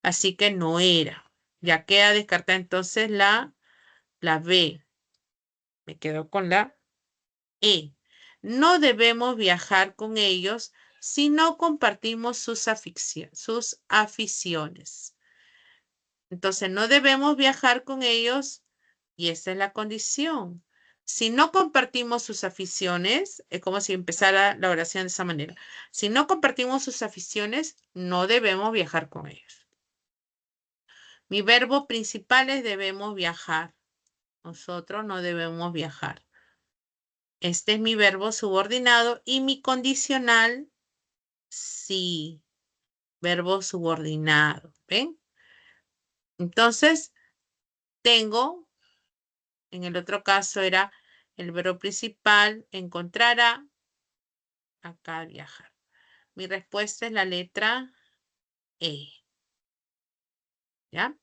Así que no era. Ya queda descartada entonces la B. Me quedo con la E. No debemos viajar con ellos si no compartimos sus aficiones. Entonces, no debemos viajar con ellos y esa es la condición. Si no compartimos sus aficiones, es como si empezara la oración de esa manera. Si no compartimos sus aficiones, no debemos viajar con ellos. Mi verbo principal es debemos viajar. Nosotros no debemos viajar. Este es mi verbo subordinado y mi condicional, sí, verbo subordinado. ¿Ven? Entonces, tengo, en el otro caso era el verbo principal, encontrará, acá viajar. Mi respuesta es la letra E. ¿Ya?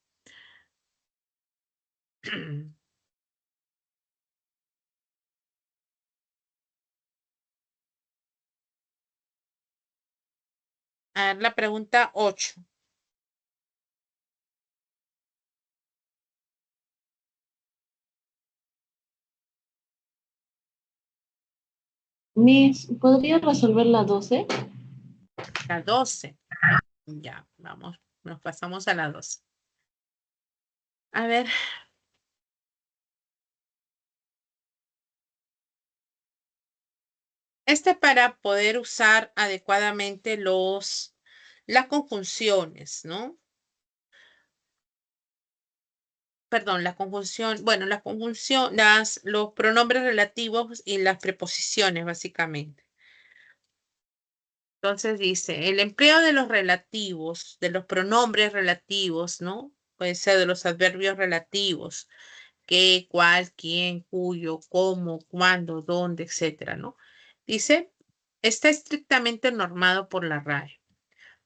A ver, la pregunta 8. Miss, ¿podría resolver la 12? La 12. Ya, vamos, nos pasamos a la 12. A ver. Para poder usar adecuadamente las conjunciones, ¿no? Perdón, la conjunción, bueno, la conjunción, los pronombres relativos y las preposiciones, básicamente. Entonces dice, el empleo de los relativos, de los pronombres relativos, ¿no? Puede ser de los adverbios relativos, qué, cuál, quién, cuyo, cómo, cuándo, dónde, etcétera, ¿no? Dice, está estrictamente normado por la RAE.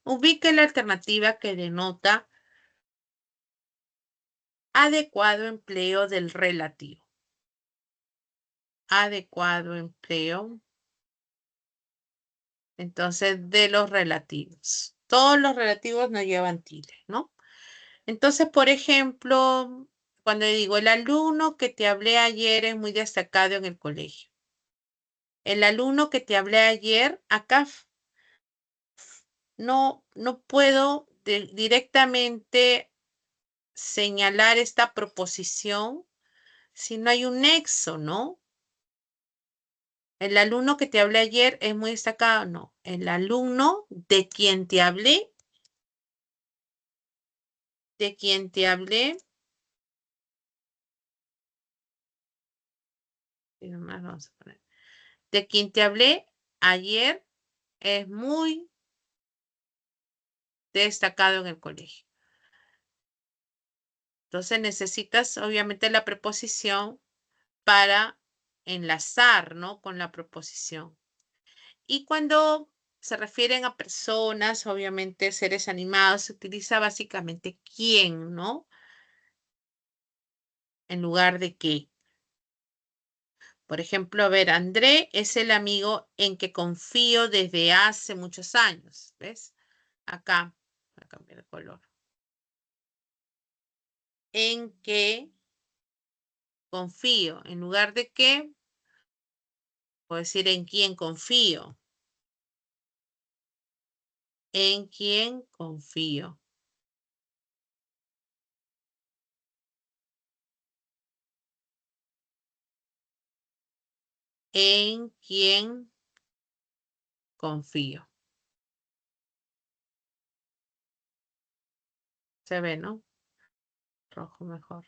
Ubique la alternativa que denota adecuado empleo del relativo. Adecuado empleo, entonces, de los relativos. Todos los relativos no llevan tilde, ¿no? Entonces, por ejemplo, cuando digo el alumno que te hablé ayer es muy destacado en el colegio. El alumno que te hablé ayer, acá no puedo directamente señalar esta proposición si no hay un nexo, ¿no? El alumno que te hablé ayer es muy destacado, no. El alumno de quien te hablé, y nomás vamos a poner, de quien te hablé ayer es muy destacado en el colegio. Entonces necesitas obviamente la preposición para enlazar, ¿no? Con la proposición. Y cuando se refieren a personas, obviamente seres animados, se utiliza básicamente quién, ¿no? En lugar de qué. Por ejemplo, a ver, André es el amigo en que confío desde hace muchos años. ¿Ves? Acá, voy a cambiar el color. En que confío. En lugar de qué, puedo decir en quién confío. En quién confío. En quién confío. Se ve, ¿no? Rojo mejor.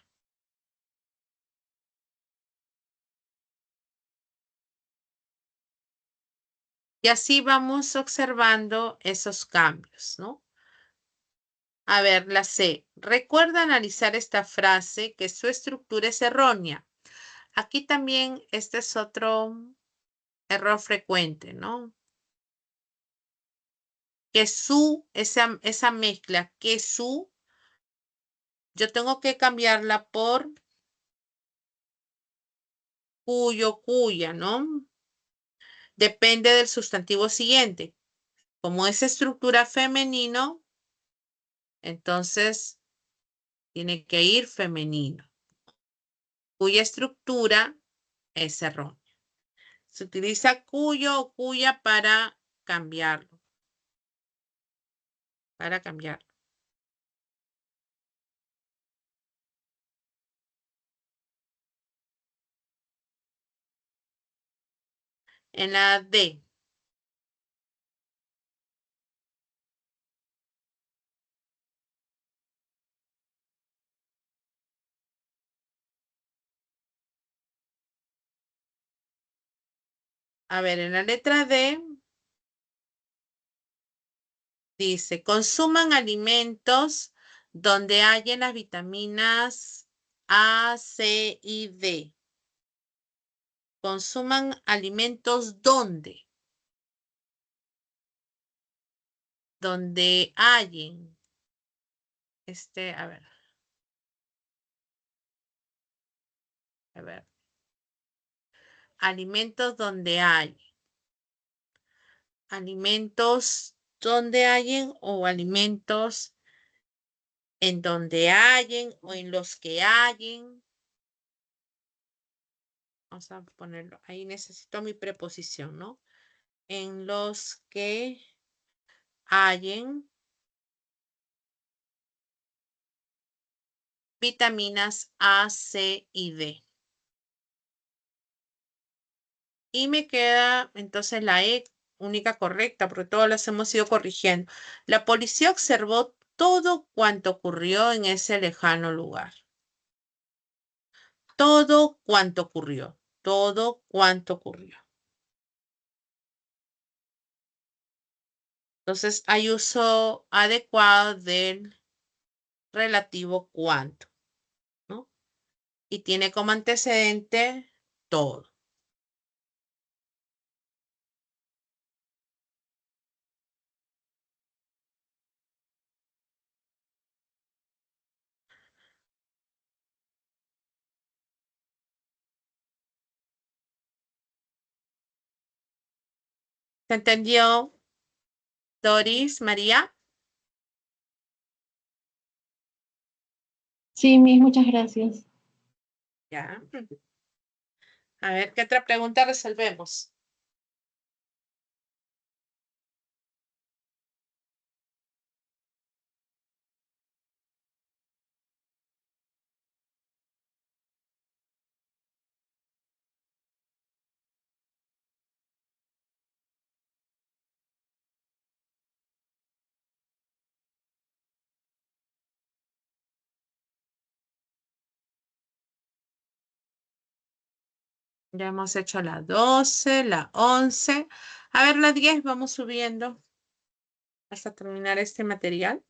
Y así vamos observando esos cambios, ¿no? A ver, la C. Recuerda analizar esta frase que su estructura es errónea. Aquí también este es otro error frecuente, ¿no? Que esa mezcla, que yo tengo que cambiarla por cuyo, cuya, ¿no? Depende del sustantivo siguiente. Como es estructura femenino, entonces tiene que ir femenino. Cuya estructura es errónea. Se utiliza cuyo o cuya para cambiarlo. Para cambiarlo. En la D. A ver, en la letra D dice, consuman alimentos donde hayan las vitaminas A, C y D. Consuman alimentos donde hayan. A ver. A ver. Alimentos donde hay. Alimentos donde hayan o alimentos en donde hayan o en los que hayan. Vamos a ponerlo. Ahí necesito mi preposición, ¿no? En los que hayan vitaminas A, C y D. Y me queda entonces la E única correcta, porque todas las hemos ido corrigiendo. La policía observó todo cuanto ocurrió en ese lejano lugar. Todo cuanto ocurrió. Todo cuanto ocurrió. Entonces hay uso adecuado del relativo cuanto, ¿no? Y tiene como antecedente todo. ¿Se entendió, Doris, María? Sí, Miss, muchas gracias. Ya. A ver, ¿qué otra pregunta resolvemos? Ya hemos hecho la 12, la 11. A ver, la 10, vamos subiendo hasta terminar este material.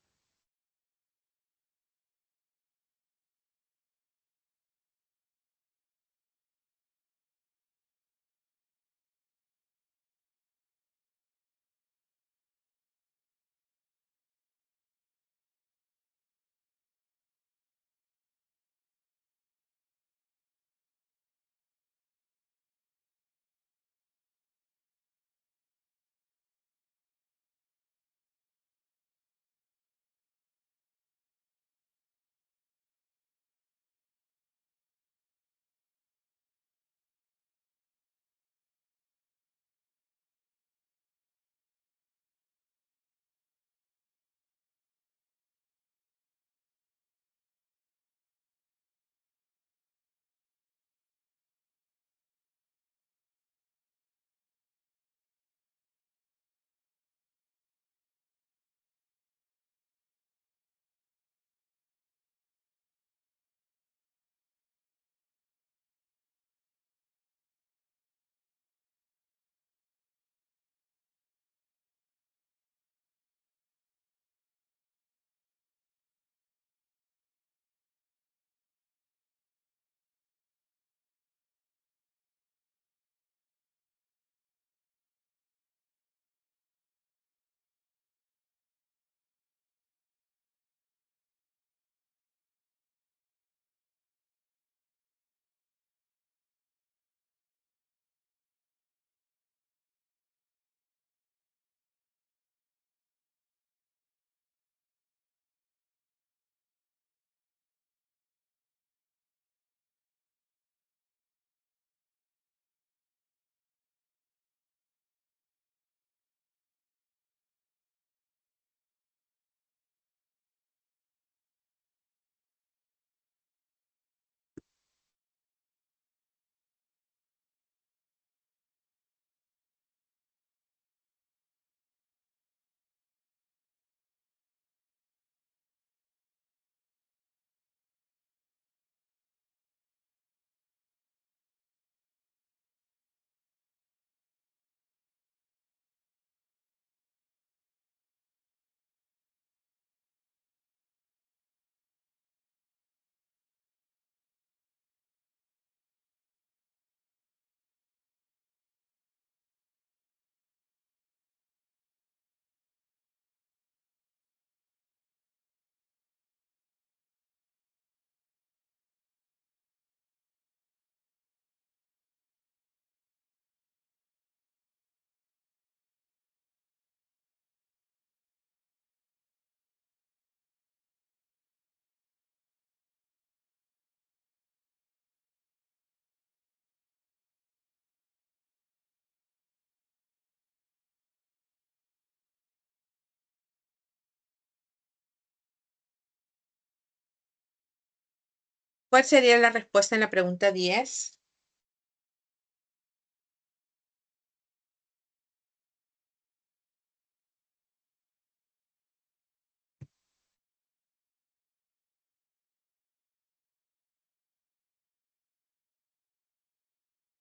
¿Cuál sería la respuesta en la pregunta 10?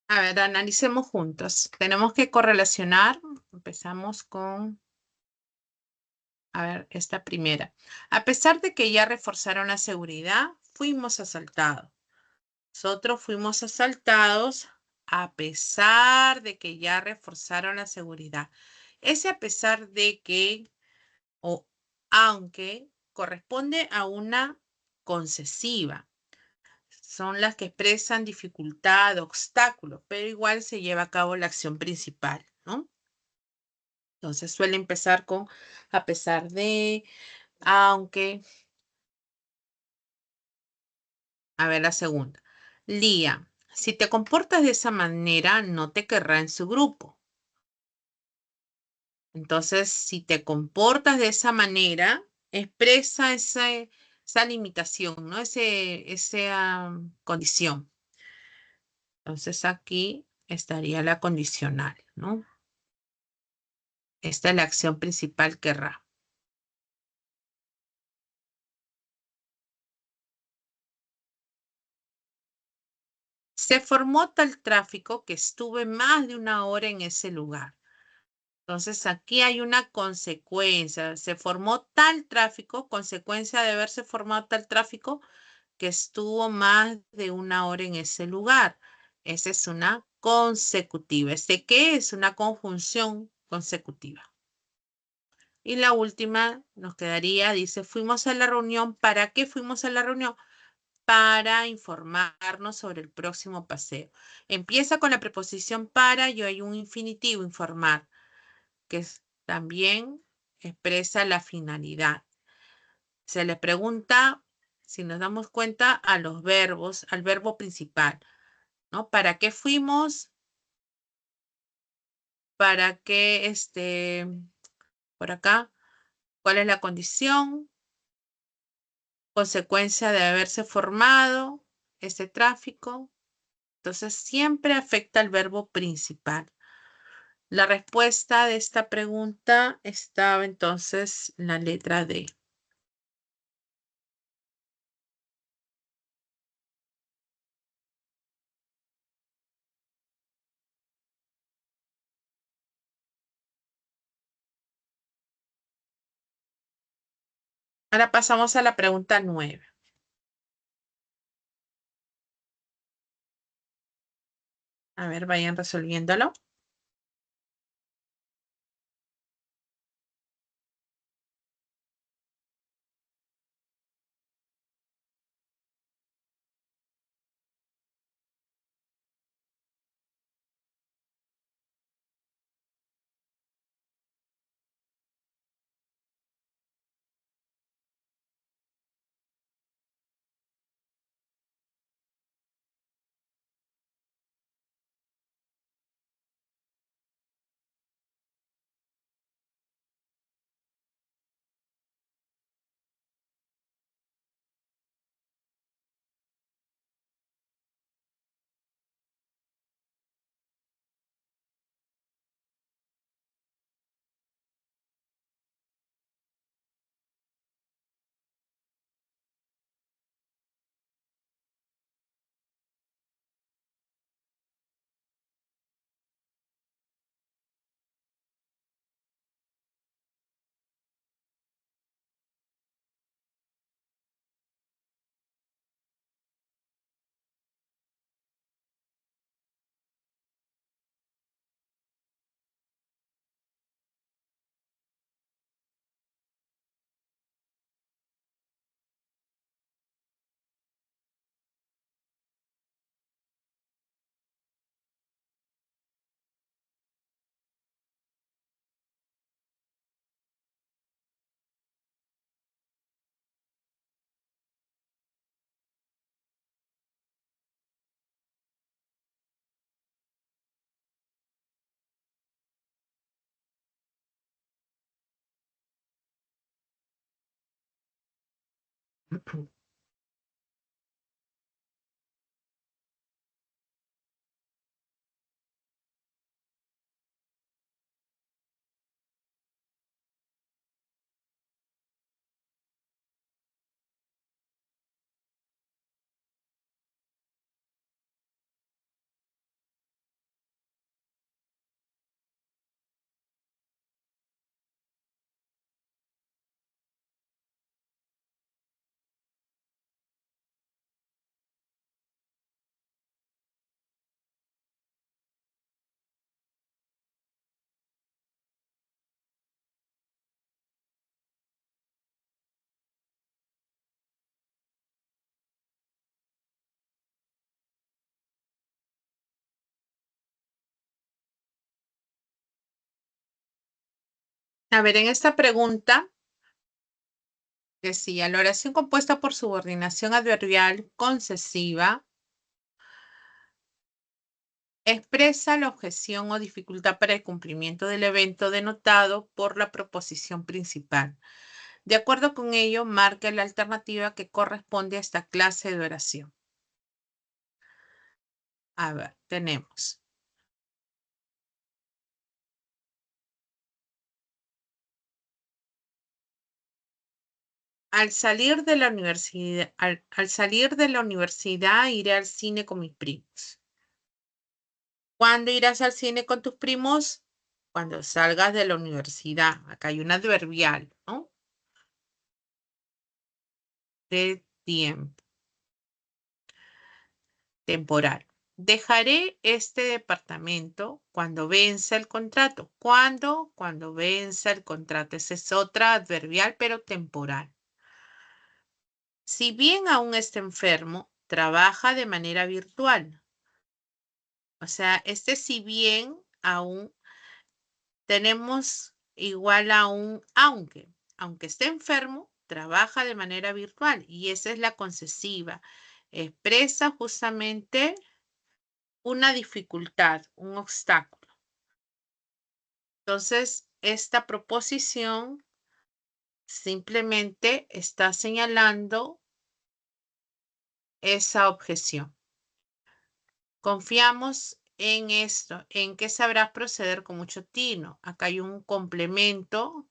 A ver, analicemos juntos. Tenemos que correlacionar. Empezamos con, a ver, esta primera. A pesar de que ya reforzaron la seguridad, fuimos asaltados. Nosotros fuimos asaltados a pesar de que ya reforzaron la seguridad. Ese a pesar de que o aunque corresponde a una concesiva. Son las que expresan dificultad, obstáculo, pero igual se lleva a cabo la acción principal, ¿no? Entonces suele empezar con a pesar de, aunque. A ver la segunda. Lía, si te comportas de esa manera, no te querrá en su grupo. Entonces, si te comportas de esa manera, expresa esa limitación, ¿no? Esa condición. Entonces, aquí estaría la condicional, ¿no? Esta es la acción principal querrá. Se formó tal tráfico que estuve más de 1 hora en ese lugar. Entonces aquí hay una consecuencia. Se formó tal tráfico, consecuencia de haberse formado tal tráfico que estuvo más de 1 hora en ese lugar. Esa es una consecutiva. ¿Este qué es? Una conjunción consecutiva. Y la última nos quedaría, dice, fuimos a la reunión. ¿Para qué fuimos a la reunión? Para informarnos sobre el próximo paseo. Empieza con la preposición para, y hay un infinitivo, informar, que también expresa la finalidad. Se le pregunta, si nos damos cuenta, a los verbos, al verbo principal, ¿no? ¿Para qué fuimos? ¿Para qué, por acá? ¿Cuál es la condición? Consecuencia de haberse formado este tráfico. Entonces, siempre afecta al verbo principal. La respuesta de esta pregunta estaba entonces en la letra D. Ahora pasamos a la pregunta 9. A ver, vayan resolviéndolo. A ver, en esta pregunta decía, la oración compuesta por subordinación adverbial concesiva expresa la objeción o dificultad para el cumplimiento del evento denotado por la proposición principal. De acuerdo con ello, marque la alternativa que corresponde a esta clase de oración. A ver, tenemos. Al salir de la universidad iré al cine con mis primos. ¿Cuándo irás al cine con tus primos? Cuando salgas de la universidad. Acá hay un adverbial, ¿no? De tiempo. Temporal. Dejaré este departamento cuando venza el contrato. ¿Cuándo? Cuando venza el contrato. Esa es otra adverbial, pero temporal. Si bien aún está enfermo, trabaja de manera virtual. O sea, si bien aún tenemos igual a un aunque. Aunque esté enfermo, trabaja de manera virtual. Y esa es la concesiva. Expresa justamente una dificultad, un obstáculo. Entonces, esta proposición simplemente está señalando esa objeción. Confiamos en esto, en que sabrás proceder con mucho tino. Acá hay un complemento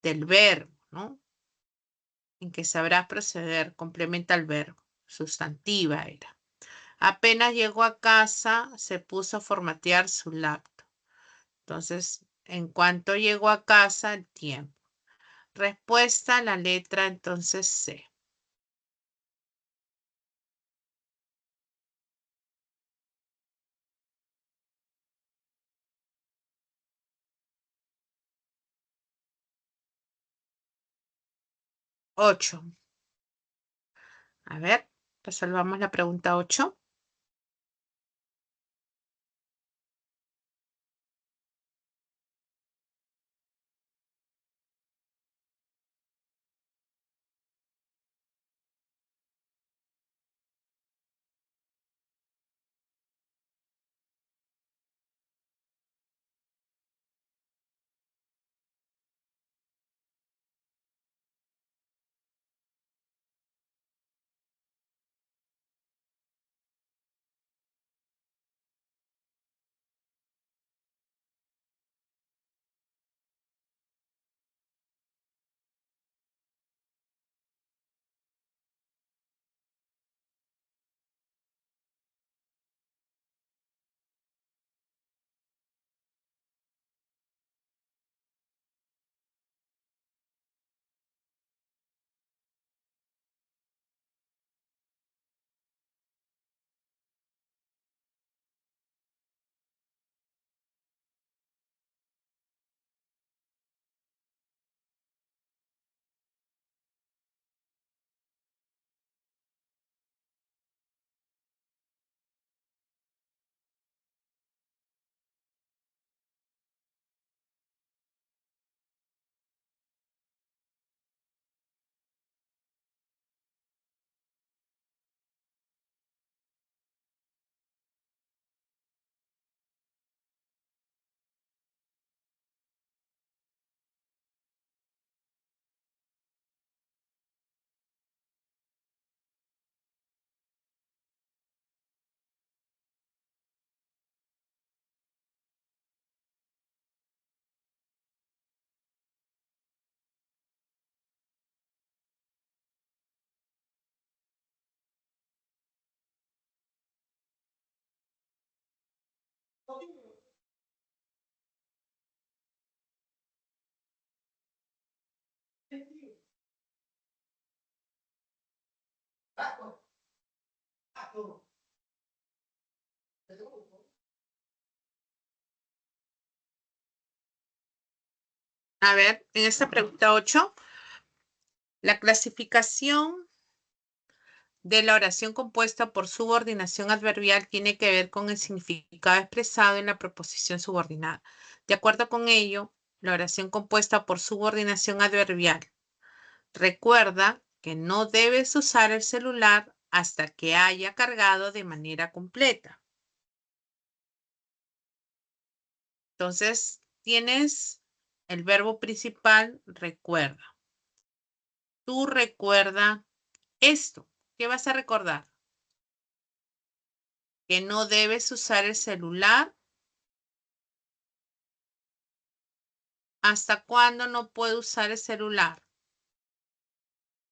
del verbo, ¿no? En que sabrás proceder, complementa el verbo, sustantiva era. Apenas llegó a casa, se puso a formatear su laptop. Entonces, en cuanto llegó a casa, el tiempo. Respuesta, la letra entonces C. Ocho. A ver, resolvamos la pregunta 8. A ver, en esta pregunta 8, la clasificación de la oración compuesta por subordinación adverbial tiene que ver con el significado expresado en la proposición subordinada. De acuerdo con ello, la oración compuesta por subordinación adverbial recuerda que no debes usar el celular hasta que haya cargado de manera completa. Entonces, tienes el verbo principal, recuerda. Tú recuerda esto. ¿Qué vas a recordar? Que no debes usar el celular. ¿Hasta cuándo no puedo usar el celular?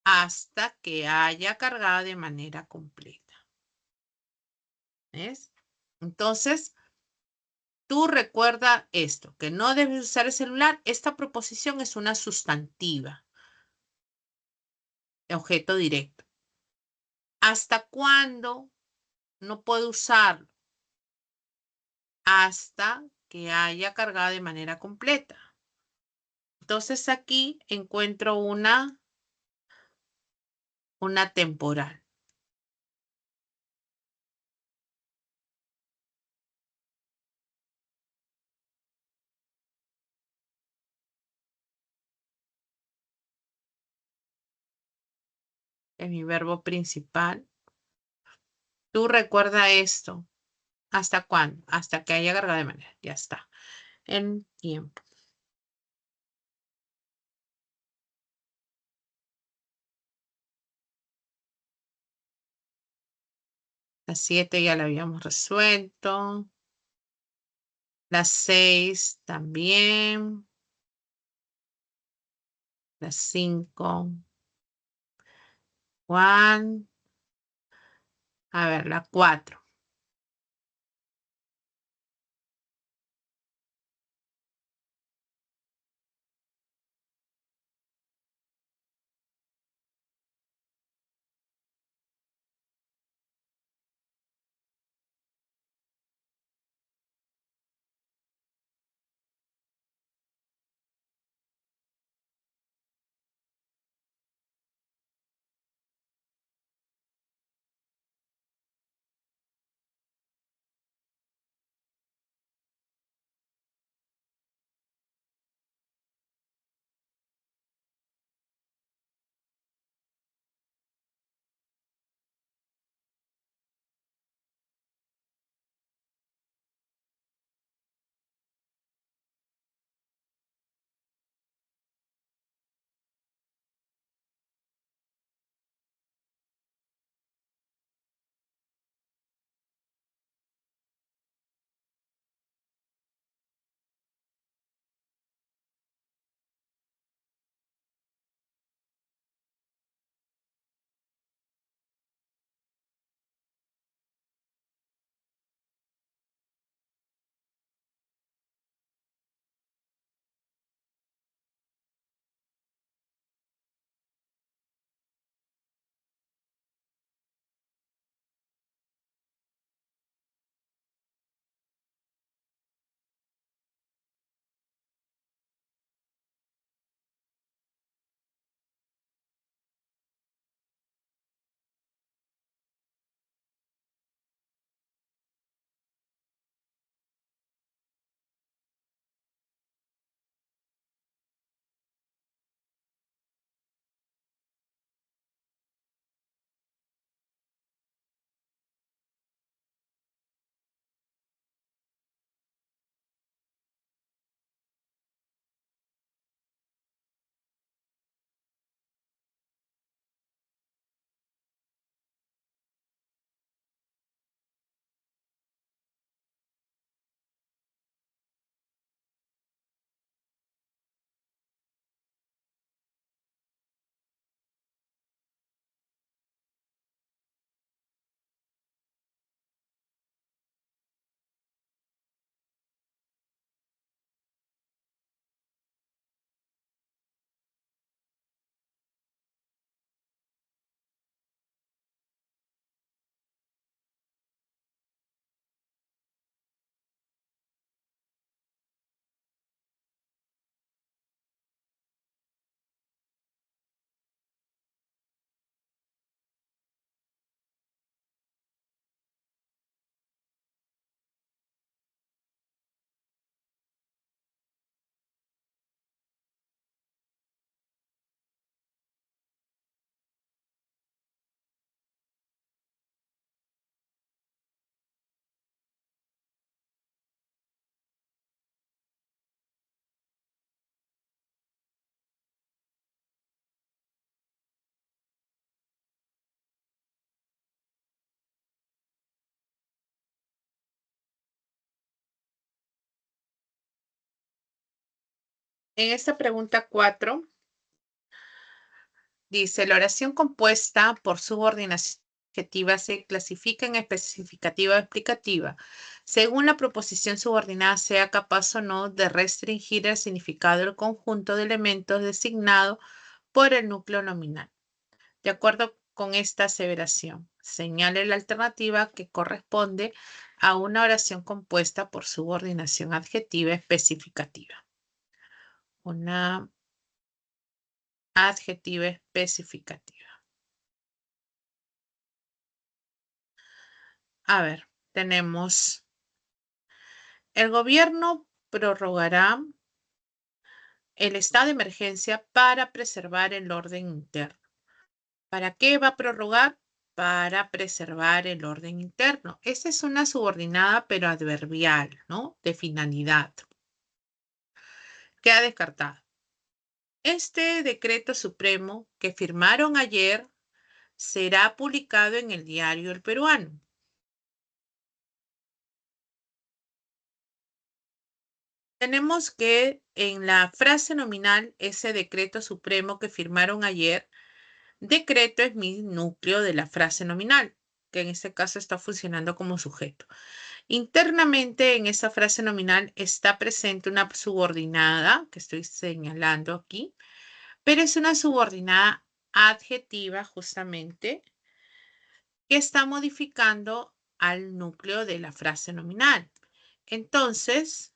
Hasta que haya cargado de manera completa. ¿Ves? Entonces, tú recuerda esto, que no debes usar el celular. Esta proposición es una sustantiva, objeto directo. ¿Hasta cuándo no puedo usarlo? Hasta que haya cargado de manera completa. Entonces aquí encuentro una temporal. Es mi verbo principal. Tú recuerda esto. ¿Hasta cuándo? Hasta que haya cargado de manera. Ya está. En tiempo. Las 7 ya la habíamos resuelto. Las 6 también. Las 5. Juan. A ver, la 4. En esta pregunta 4 dice, la oración compuesta por subordinación adjetiva se clasifica en especificativa o explicativa, según la proposición subordinada sea capaz o no de restringir el significado del conjunto de elementos designado por el núcleo nominal. De acuerdo con esta aseveración, señale la alternativa que corresponde a una oración compuesta por subordinación adjetiva especificativa. Una adjetiva especificativa. A ver, tenemos: el gobierno prorrogará el estado de emergencia para preservar el orden interno. ¿Para qué va a prorrogar? Para preservar el orden interno. Esta es una subordinada pero adverbial, ¿no? De finalidad. Queda descartado. Este decreto supremo que firmaron ayer será publicado en el diario El Peruano. Tenemos que en la frase nominal, ese decreto supremo que firmaron ayer, decreto es mi núcleo de la frase nominal, que en este caso está funcionando como sujeto. Internamente en esa frase nominal está presente una subordinada, que estoy señalando aquí, pero es una subordinada adjetiva justamente, que está modificando al núcleo de la frase nominal. Entonces,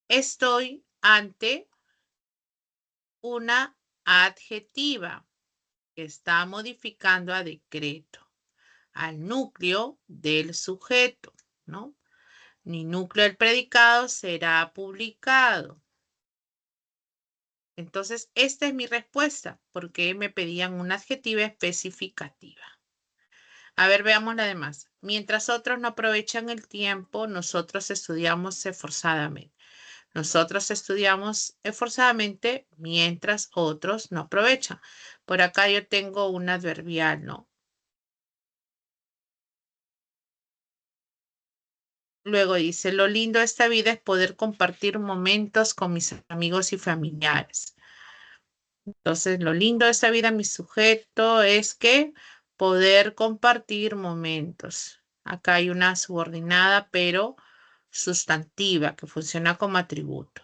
estoy ante una adjetiva que está modificando a decreto, al núcleo del sujeto, ¿no? Mi núcleo del predicado será publicado. Entonces, esta es mi respuesta, porque me pedían una adjetiva especificativa. A ver, veamos la demás. Mientras otros no aprovechan el tiempo, nosotros estudiamos esforzadamente. Nosotros estudiamos esforzadamente mientras otros no aprovechan. Por acá yo tengo un adverbial, ¿no? Luego dice, lo lindo de esta vida es poder compartir momentos con mis amigos y familiares. Entonces, lo lindo de esta vida, mi sujeto, es que poder compartir momentos. Acá hay una subordinada, pero sustantiva, que funciona como atributo.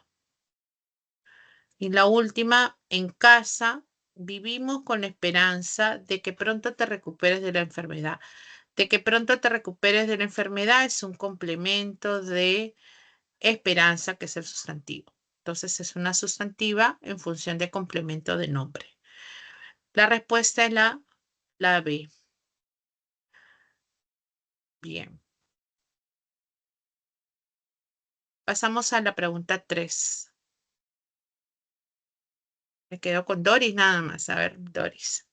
Y la última, en casa, vivimos con la esperanza de que pronto te recuperes de la enfermedad. De que pronto te recuperes de la enfermedad es un complemento de esperanza, que es el sustantivo. Entonces, es una sustantiva en función de complemento de nombre. La respuesta es la B. Bien. Pasamos a la pregunta 3. Me quedo con Doris nada más. A ver, Doris.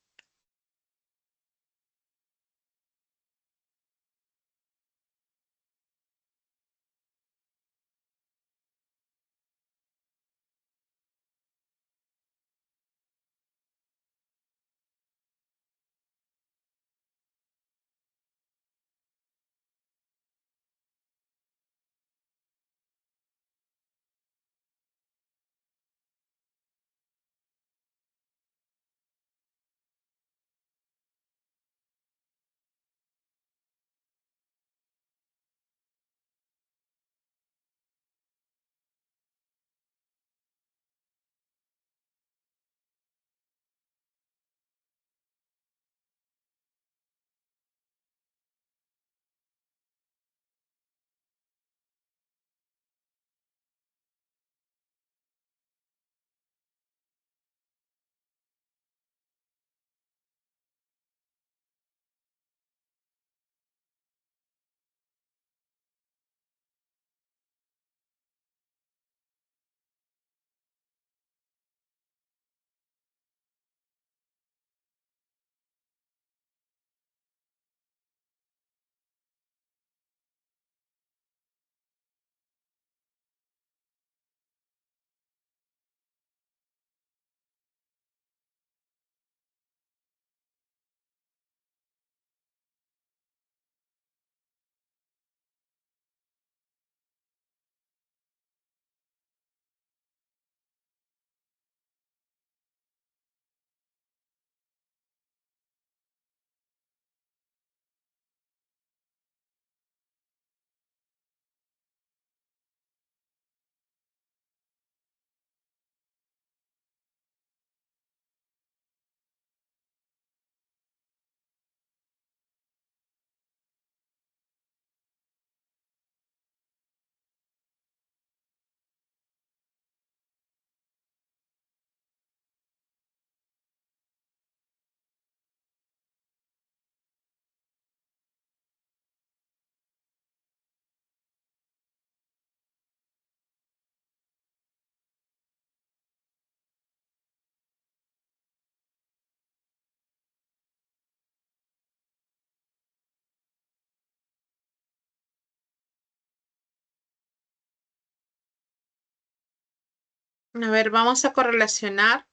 A ver, vamos a correlacionar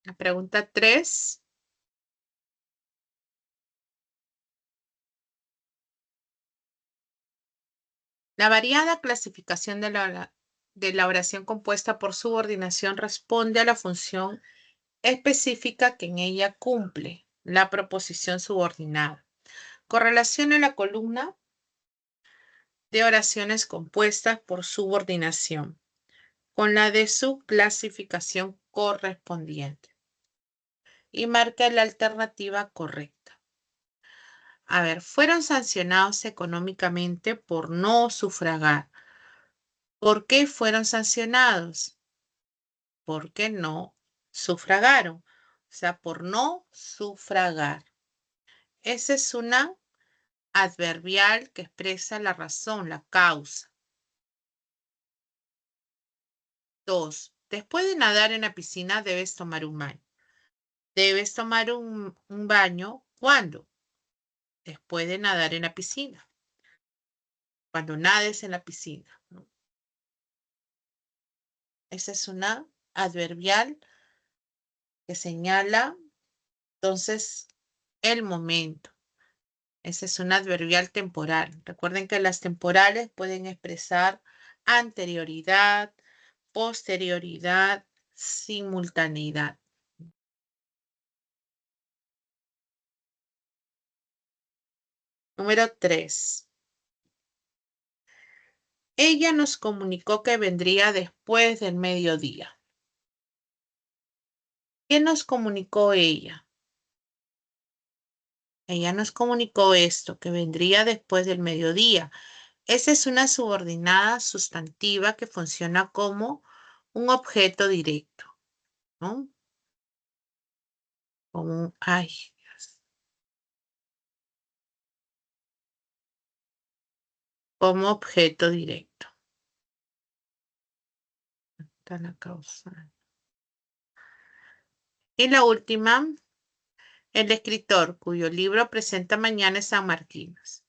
la pregunta 3. La variada clasificación de la oración compuesta por subordinación responde a la función específica que en ella cumple la proposición subordinada. Correlaciona la columna de oraciones compuestas por subordinación con la de su clasificación correspondiente y marca la alternativa correcta. A ver, fueron sancionados económicamente por no sufragar. ¿Por qué fueron sancionados? Porque no sufragaron. O sea, por no sufragar. Esa es una adverbial que expresa la razón, la causa. 2. Después de nadar en la piscina debes tomar un baño. Debes tomar un baño, ¿cuándo? Después de nadar en la piscina. Cuando nades en la piscina, ¿no? Esa es una adverbial que señala entonces el momento. Esa es una adverbial temporal. Recuerden que las temporales pueden expresar anterioridad, posterioridad, simultaneidad. Número 3. Ella nos comunicó que vendría después del mediodía. ¿Qué nos comunicó ella? Ella nos comunicó esto, que vendría después del mediodía. Esa es una subordinada sustantiva que funciona como un objeto directo, ¿no? Como un, ay, Dios. Como objeto directo. Está la causal. Y la última, el escritor cuyo libro presenta mañana es San Marquinos.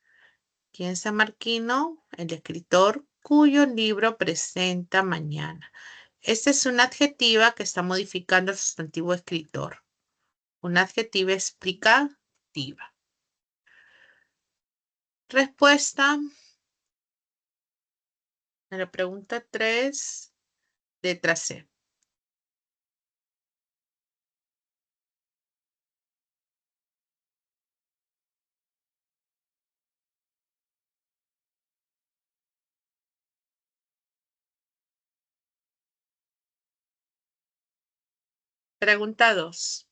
¿Quién es San Marquino? El escritor cuyo libro presenta mañana. Esta es una adjetiva que está modificando el sustantivo escritor. Una adjetiva explicativa. Respuesta a la pregunta 3, letra C. Pregunta 2.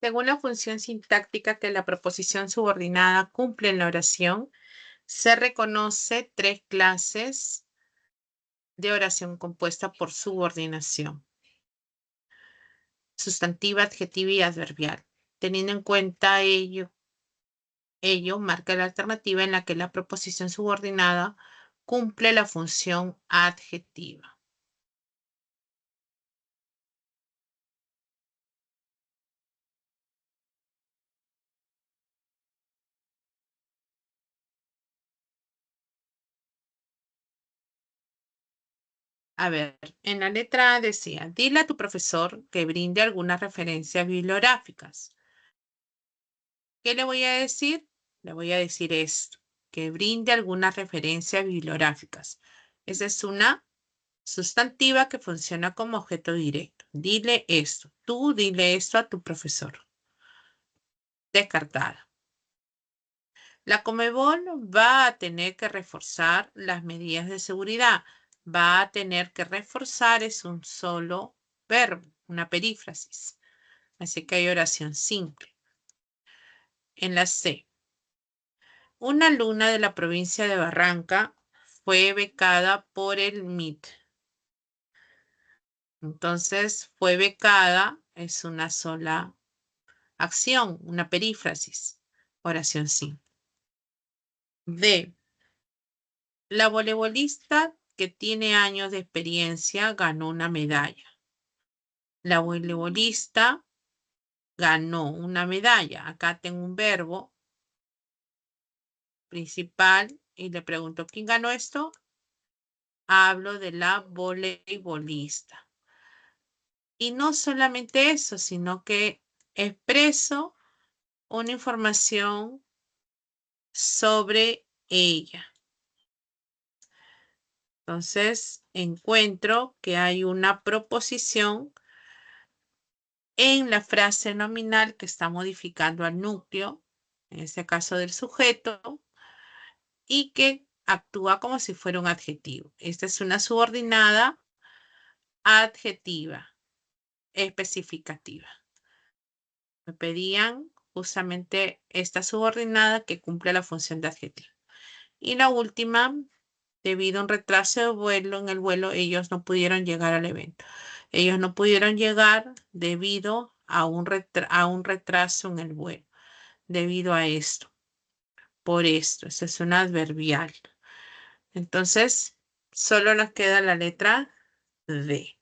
Según la función sintáctica que la proposición subordinada cumple en la oración, se reconoce 3 clases de oración compuesta por subordinación: sustantiva, adjetiva y adverbial. Teniendo en cuenta ello marca la alternativa en la que la proposición subordinada cumple la función adjetiva. A ver, en la letra A decía, dile a tu profesor que brinde algunas referencias bibliográficas. ¿Qué le voy a decir? Le voy a decir esto, que brinde algunas referencias bibliográficas. Esa es una sustantiva que funciona como objeto directo. Dile esto. Tú dile esto a tu profesor. Descartada. La Conmebol va a tener que reforzar las medidas de seguridad. Va a tener que reforzar es un solo verbo, una perífrasis. Así que hay oración simple. En la C, una alumna de la provincia de Barranca fue becada por el MIT. Entonces, fue becada es una sola acción, una perífrasis. Oración simple. D, la voleibolista que tiene años de experiencia ganó una medalla. La voleibolista ganó una medalla. Acá tengo un verbo principal y le pregunto, ¿quién ganó esto? Hablo de la voleibolista. Y no solamente eso, sino que expreso una información sobre ella. Entonces, encuentro que hay una proposición en la frase nominal que está modificando al núcleo, en este caso del sujeto, y que actúa como si fuera un adjetivo. Esta es una subordinada adjetiva, especificativa. Me pedían justamente esta subordinada que cumple la función de adjetivo. Y la última, debido a un retraso de vuelo en el vuelo, ellos no pudieron llegar al evento. Ellos no pudieron llegar debido a un retraso en el vuelo. Debido a esto. Por esto. Esa es una adverbial. Entonces, solo nos queda la letra D.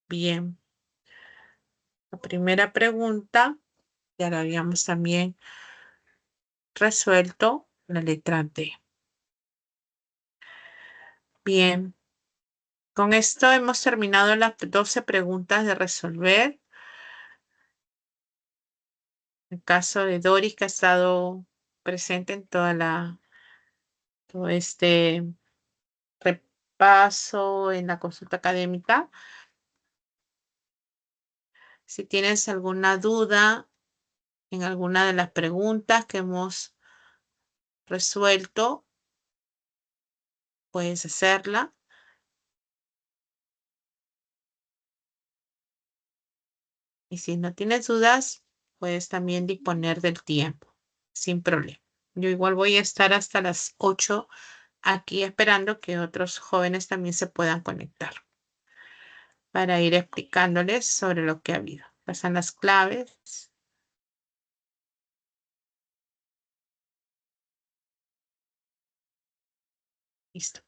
Bien. La primera pregunta ya la habíamos también resuelto, la letra D. Bien. Con esto hemos terminado las 12 preguntas de resolver. El caso de Doris, que ha estado presente en todo este repaso en la consulta académica. Si tienes alguna duda en alguna de las preguntas que hemos resuelto, puedes hacerla. Y si no tienes dudas, puedes también disponer del tiempo, sin problema. Yo igual voy a estar hasta las 8 aquí esperando que otros jóvenes también se puedan conectar para ir explicándoles sobre lo que ha habido. Pasan las claves. Listo.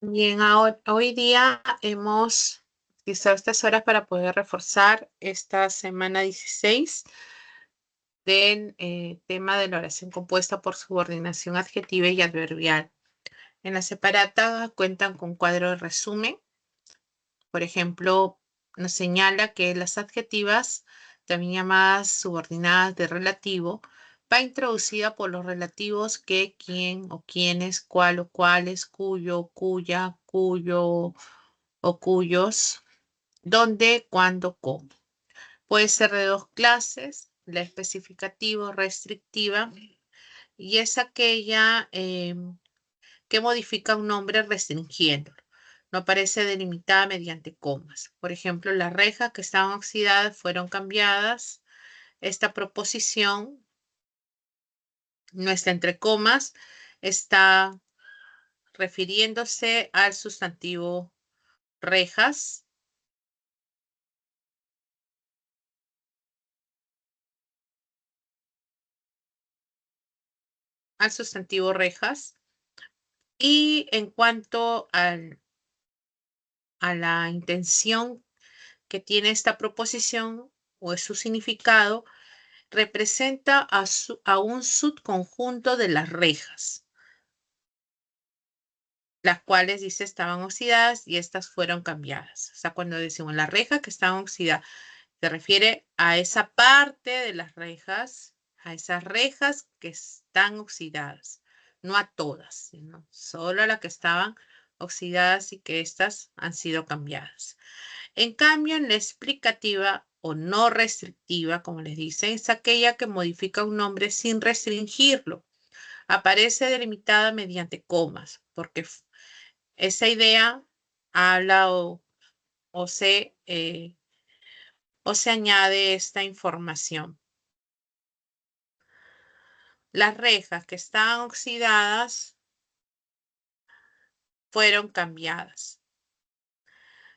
Bien, hoy día hemos utilizado estas horas para poder reforzar esta semana 16 del tema de la oración compuesta por subordinación adjetiva y adverbial. En la separata cuentan con cuadro de resumen. Por ejemplo, nos señala que las adjetivas, también llamadas subordinadas de relativo, va introducida por los relativos que, quién o quiénes, cuál o cuáles, cuyo, cuya, cuyo o cuyos, dónde, cuándo, cómo. Puede ser de dos clases, la especificativo restrictiva y es aquella que modifica un nombre restringiéndolo. No aparece delimitada mediante comas. Por ejemplo, las rejas que estaban oxidadas fueron cambiadas. Esta proposición no está entre comas, está refiriéndose al sustantivo rejas. Al sustantivo rejas. Y en cuanto a la intención que tiene esta proposición o es su significado, representa a un subconjunto de las rejas, las cuales, dice, estaban oxidadas y estas fueron cambiadas. O sea, cuando decimos las rejas que estaban oxidadas, se refiere a esa parte de las rejas, a esas rejas que están oxidadas, no a todas, sino solo a las que estaban oxidadas y que estas han sido cambiadas. En cambio, en la explicativa o no restrictiva, como les dicen, es aquella que modifica un nombre sin restringirlo. Aparece delimitada mediante comas, porque esa idea habla o se añade esta información. Las rejas que estaban oxidadas fueron cambiadas.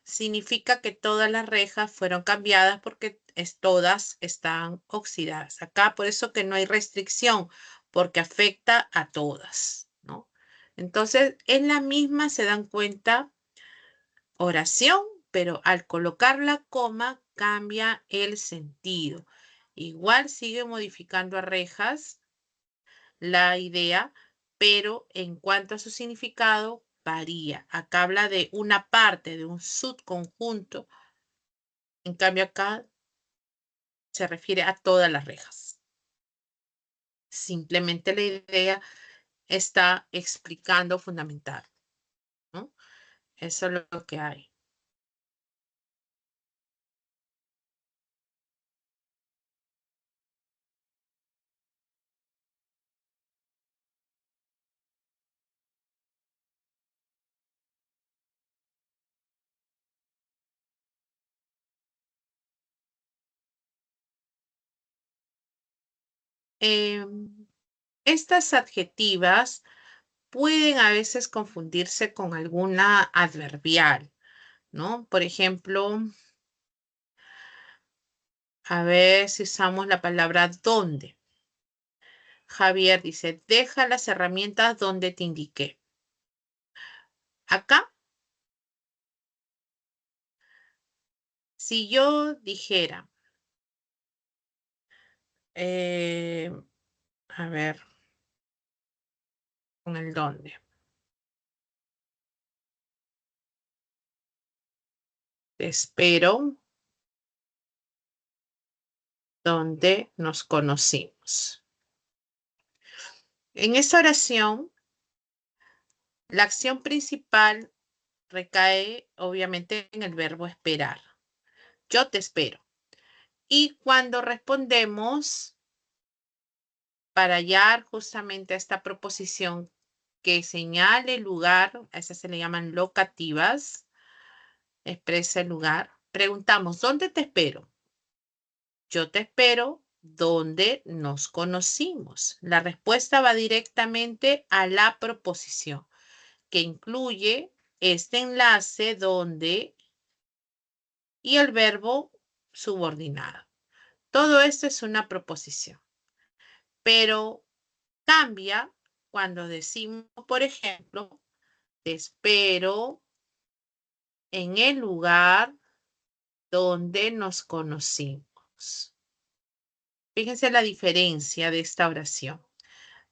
Significa que todas las rejas fueron cambiadas porque todas están oxidadas. Acá por eso que no hay restricción, porque afecta a todas, ¿no? Entonces, en la misma se dan cuenta oración, pero al colocar la coma cambia el sentido. Igual sigue modificando a rejas la idea, pero en cuanto a su significado varía. Acá habla de una parte, de un subconjunto. En cambio acá se refiere a todas las rejas. Simplemente la idea está explicando fundamental, ¿no? Eso es lo que hay. Estas adjetivas pueden a veces confundirse con alguna adverbial, ¿no? Por ejemplo, a ver si usamos la palabra donde. Javier dice, deja las herramientas donde te indiqué. Acá, si yo dijera, a ver, con el dónde. Te espero donde nos conocimos. En esta oración, la acción principal recae obviamente en el verbo esperar. Yo te espero. Y cuando respondemos, para hallar justamente esta proposición que señale el lugar, a esas se le llaman locativas, expresa el lugar, preguntamos, ¿dónde te espero? Yo te espero donde nos conocimos. La respuesta va directamente a la proposición, que incluye este enlace donde y el verbo subordinado. Todo esto es una proposición, pero cambia cuando decimos, por ejemplo, te espero en el lugar donde nos conocimos. Fíjense la diferencia de esta oración.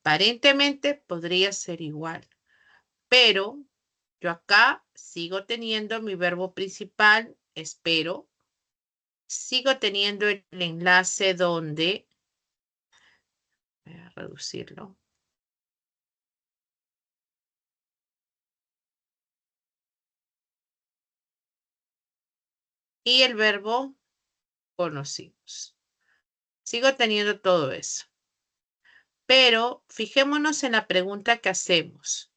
Aparentemente podría ser igual, pero yo acá sigo teniendo mi verbo principal, espero. Sigo teniendo el enlace donde, voy a reducirlo. Y el verbo conocimos. Sigo teniendo todo eso. Pero fijémonos en la pregunta que hacemos.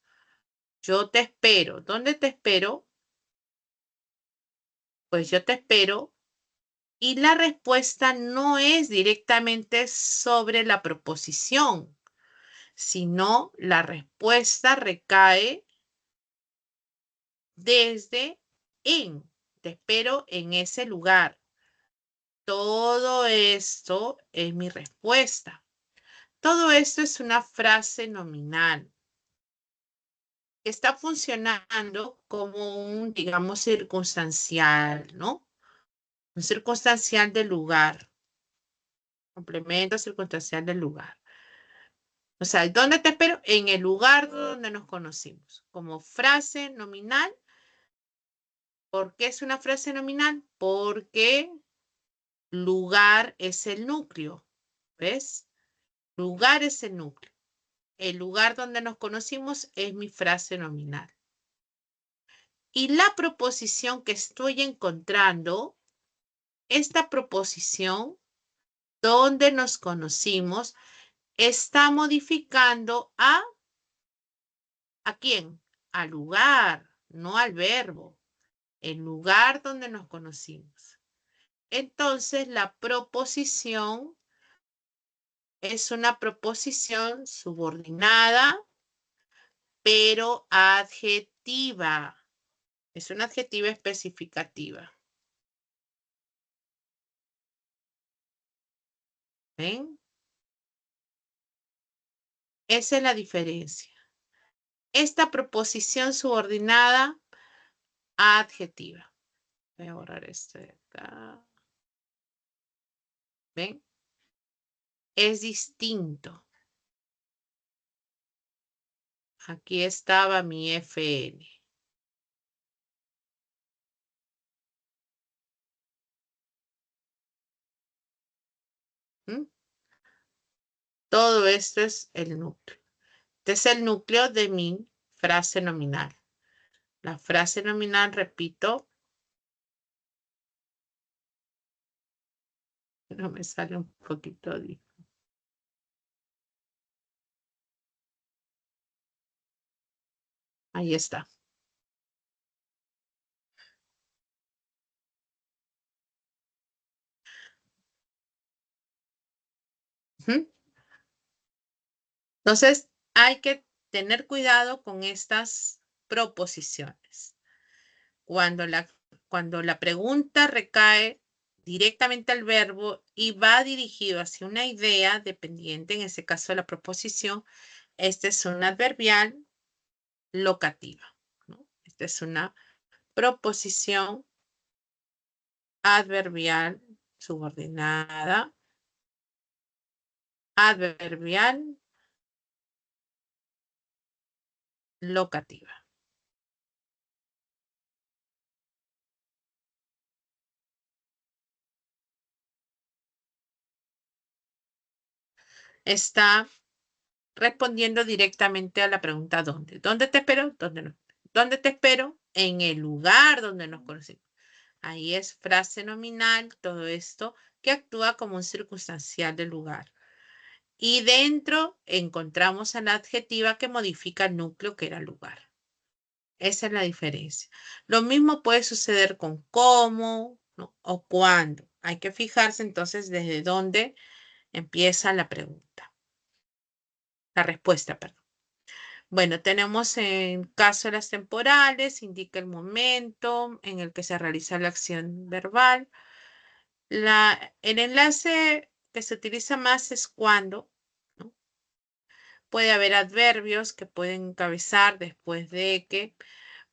Yo te espero. ¿Dónde te espero? Pues yo te espero. Y la respuesta no es directamente sobre la proposición, sino la respuesta recae desde en. Te espero en ese lugar. Todo esto es mi respuesta. Todo esto es una frase nominal. Está funcionando como un, digamos, circunstancial, ¿no? Un circunstancial del lugar. Complemento circunstancial del lugar. O sea, ¿dónde te espero? En el lugar donde nos conocimos. Como frase nominal. ¿Por qué es una frase nominal? Porque lugar es el núcleo. ¿Ves? Lugar es el núcleo. El lugar donde nos conocimos es mi frase nominal. Y la proposición que estoy encontrando, esta proposición donde nos conocimos, está modificando ¿a quién? Al lugar, no al verbo. El lugar donde nos conocimos. Entonces, la proposición es una proposición subordinada, pero adjetiva. Es una adjetiva especificativa. ¿Ven? Esa es la diferencia. Esta proposición subordinada adjetiva. Voy a borrar esto de acá. ¿Ven? Es distinto. Aquí estaba mi FN. ¿Mm? Todo esto es el núcleo. Este es el núcleo de mi frase nominal. La frase nominal, repito, no me sale un poquito. Ahí está. Entonces, hay que tener cuidado con estas proposiciones. Cuando la pregunta recae directamente al verbo y va dirigido hacia una idea dependiente, en ese caso de la proposición, este es un adverbial locativa, ¿no? Esta es una proposición adverbial subordinada, adverbial locativa. Está respondiendo directamente a la pregunta ¿dónde? ¿Dónde te espero? ¿Dónde no? ¿Dónde te espero? En el lugar donde nos conocimos. Ahí es frase nominal, todo esto, que actúa como un circunstancial del lugar. Y dentro encontramos a la adjetiva que modifica el núcleo que era el lugar. Esa es la diferencia. Lo mismo puede suceder con cómo, ¿no? O cuándo. Hay que fijarse entonces desde dónde empieza la pregunta. La respuesta, perdón. Bueno, tenemos en caso de las temporales, indica el momento en el que se realiza la acción verbal. El enlace que se utiliza más es cuando, ¿no? Puede haber adverbios que pueden encabezar después de que.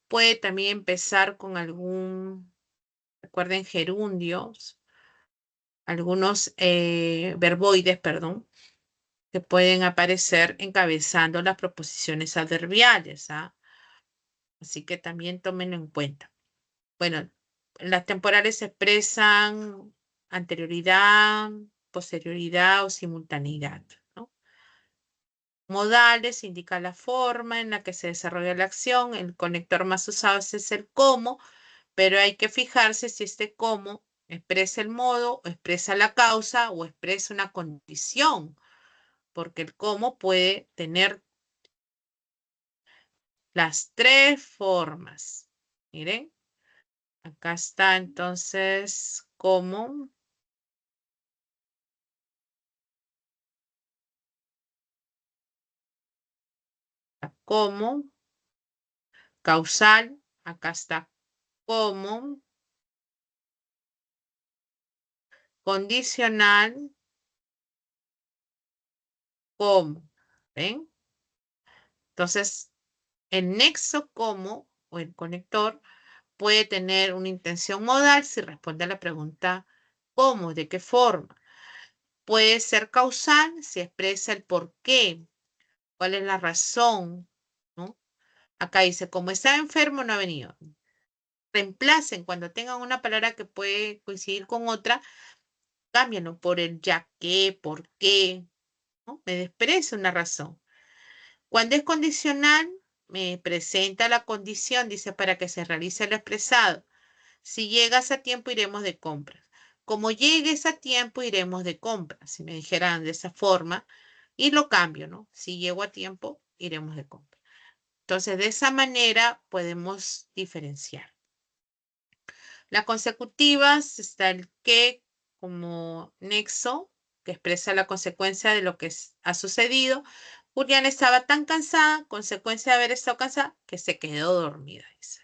Puede también empezar con algún, recuerden, gerundios, algunos verboides, perdón, que pueden aparecer encabezando las proposiciones adverbiales, ¿ah? Así que también tómenlo en cuenta. Bueno, las temporales expresan anterioridad, posterioridad o simultaneidad, ¿no? Modales indica la forma en la que se desarrolla la acción. El conector más usado es el cómo, pero hay que fijarse si este cómo expresa el modo, o expresa la causa o expresa una condición, porque el cómo puede tener las tres formas. Miren, acá está entonces cómo. Cómo, causal, acá está cómo, condicional, cómo. ¿Ven? Entonces, el nexo cómo o el conector puede tener una intención modal si responde a la pregunta ¿cómo? ¿De qué forma? Puede ser causal si expresa el por qué, cuál es la razón, ¿no? Acá dice, como está enfermo, no ha venido. Reemplacen cuando tengan una palabra que puede coincidir con otra, cámbienlo por el ya que, por qué, ¿no? Me expresa una razón. Cuando es condicional, me presenta la condición, dice, para que se realice lo expresado. Si llegas a tiempo, iremos de compras. Como llegues a tiempo, iremos de compras. Si me dijeran de esa forma, y lo cambio, ¿no? Si llego a tiempo, iremos de compras. Entonces, de esa manera podemos diferenciar. Las consecutivas está el que como nexo, que expresa la consecuencia de lo que ha sucedido. Juliana estaba tan cansada, consecuencia de haber estado cansada, que se quedó dormida, dice.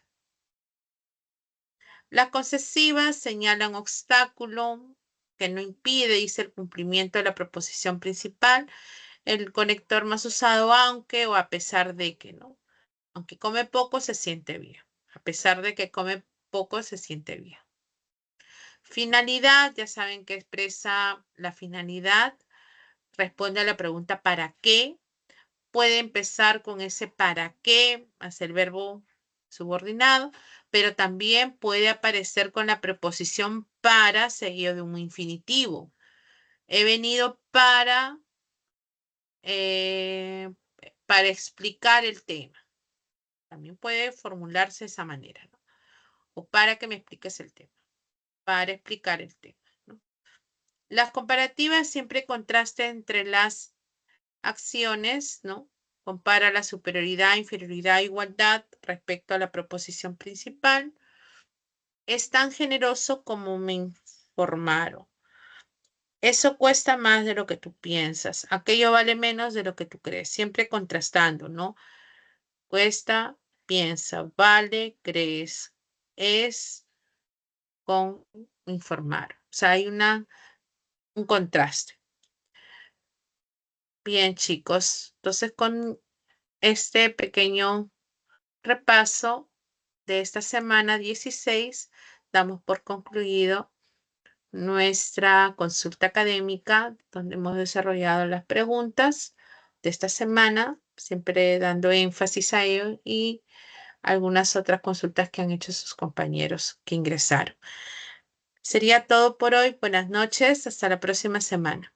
Las concesivas señalan obstáculo que no impide, dice, el cumplimiento de la proposición principal. El conector más usado, aunque o a pesar de que, ¿no? Aunque come poco, se siente bien. A pesar de que come poco, se siente bien. Finalidad, ya saben que expresa la finalidad. Responde a la pregunta ¿para qué? Puede empezar con ese para qué, hacer el verbo subordinado, pero también puede aparecer con la preposición para seguido de un infinitivo. He venido para explicar el tema. También puede formularse de esa manera, ¿no? O para que me expliques el tema. Para explicar el tema, ¿no? Las comparativas siempre contrastan entre las acciones, ¿no? Compara la superioridad, inferioridad, igualdad respecto a la proposición principal. Es tan generoso como me informaron. Eso cuesta más de lo que tú piensas. Aquello vale menos de lo que tú crees. Siempre contrastando, ¿no? Cuesta, piensa, vale, crees. Es con informar. O sea, hay un contraste. Bien, chicos. Entonces, con este pequeño repaso de esta semana 16, damos por concluido nuestra consulta académica, donde hemos desarrollado las preguntas de esta semana, siempre dando énfasis a ello y algunas otras consultas que han hecho sus compañeros que ingresaron. Sería todo por hoy. Buenas noches. Hasta la próxima semana.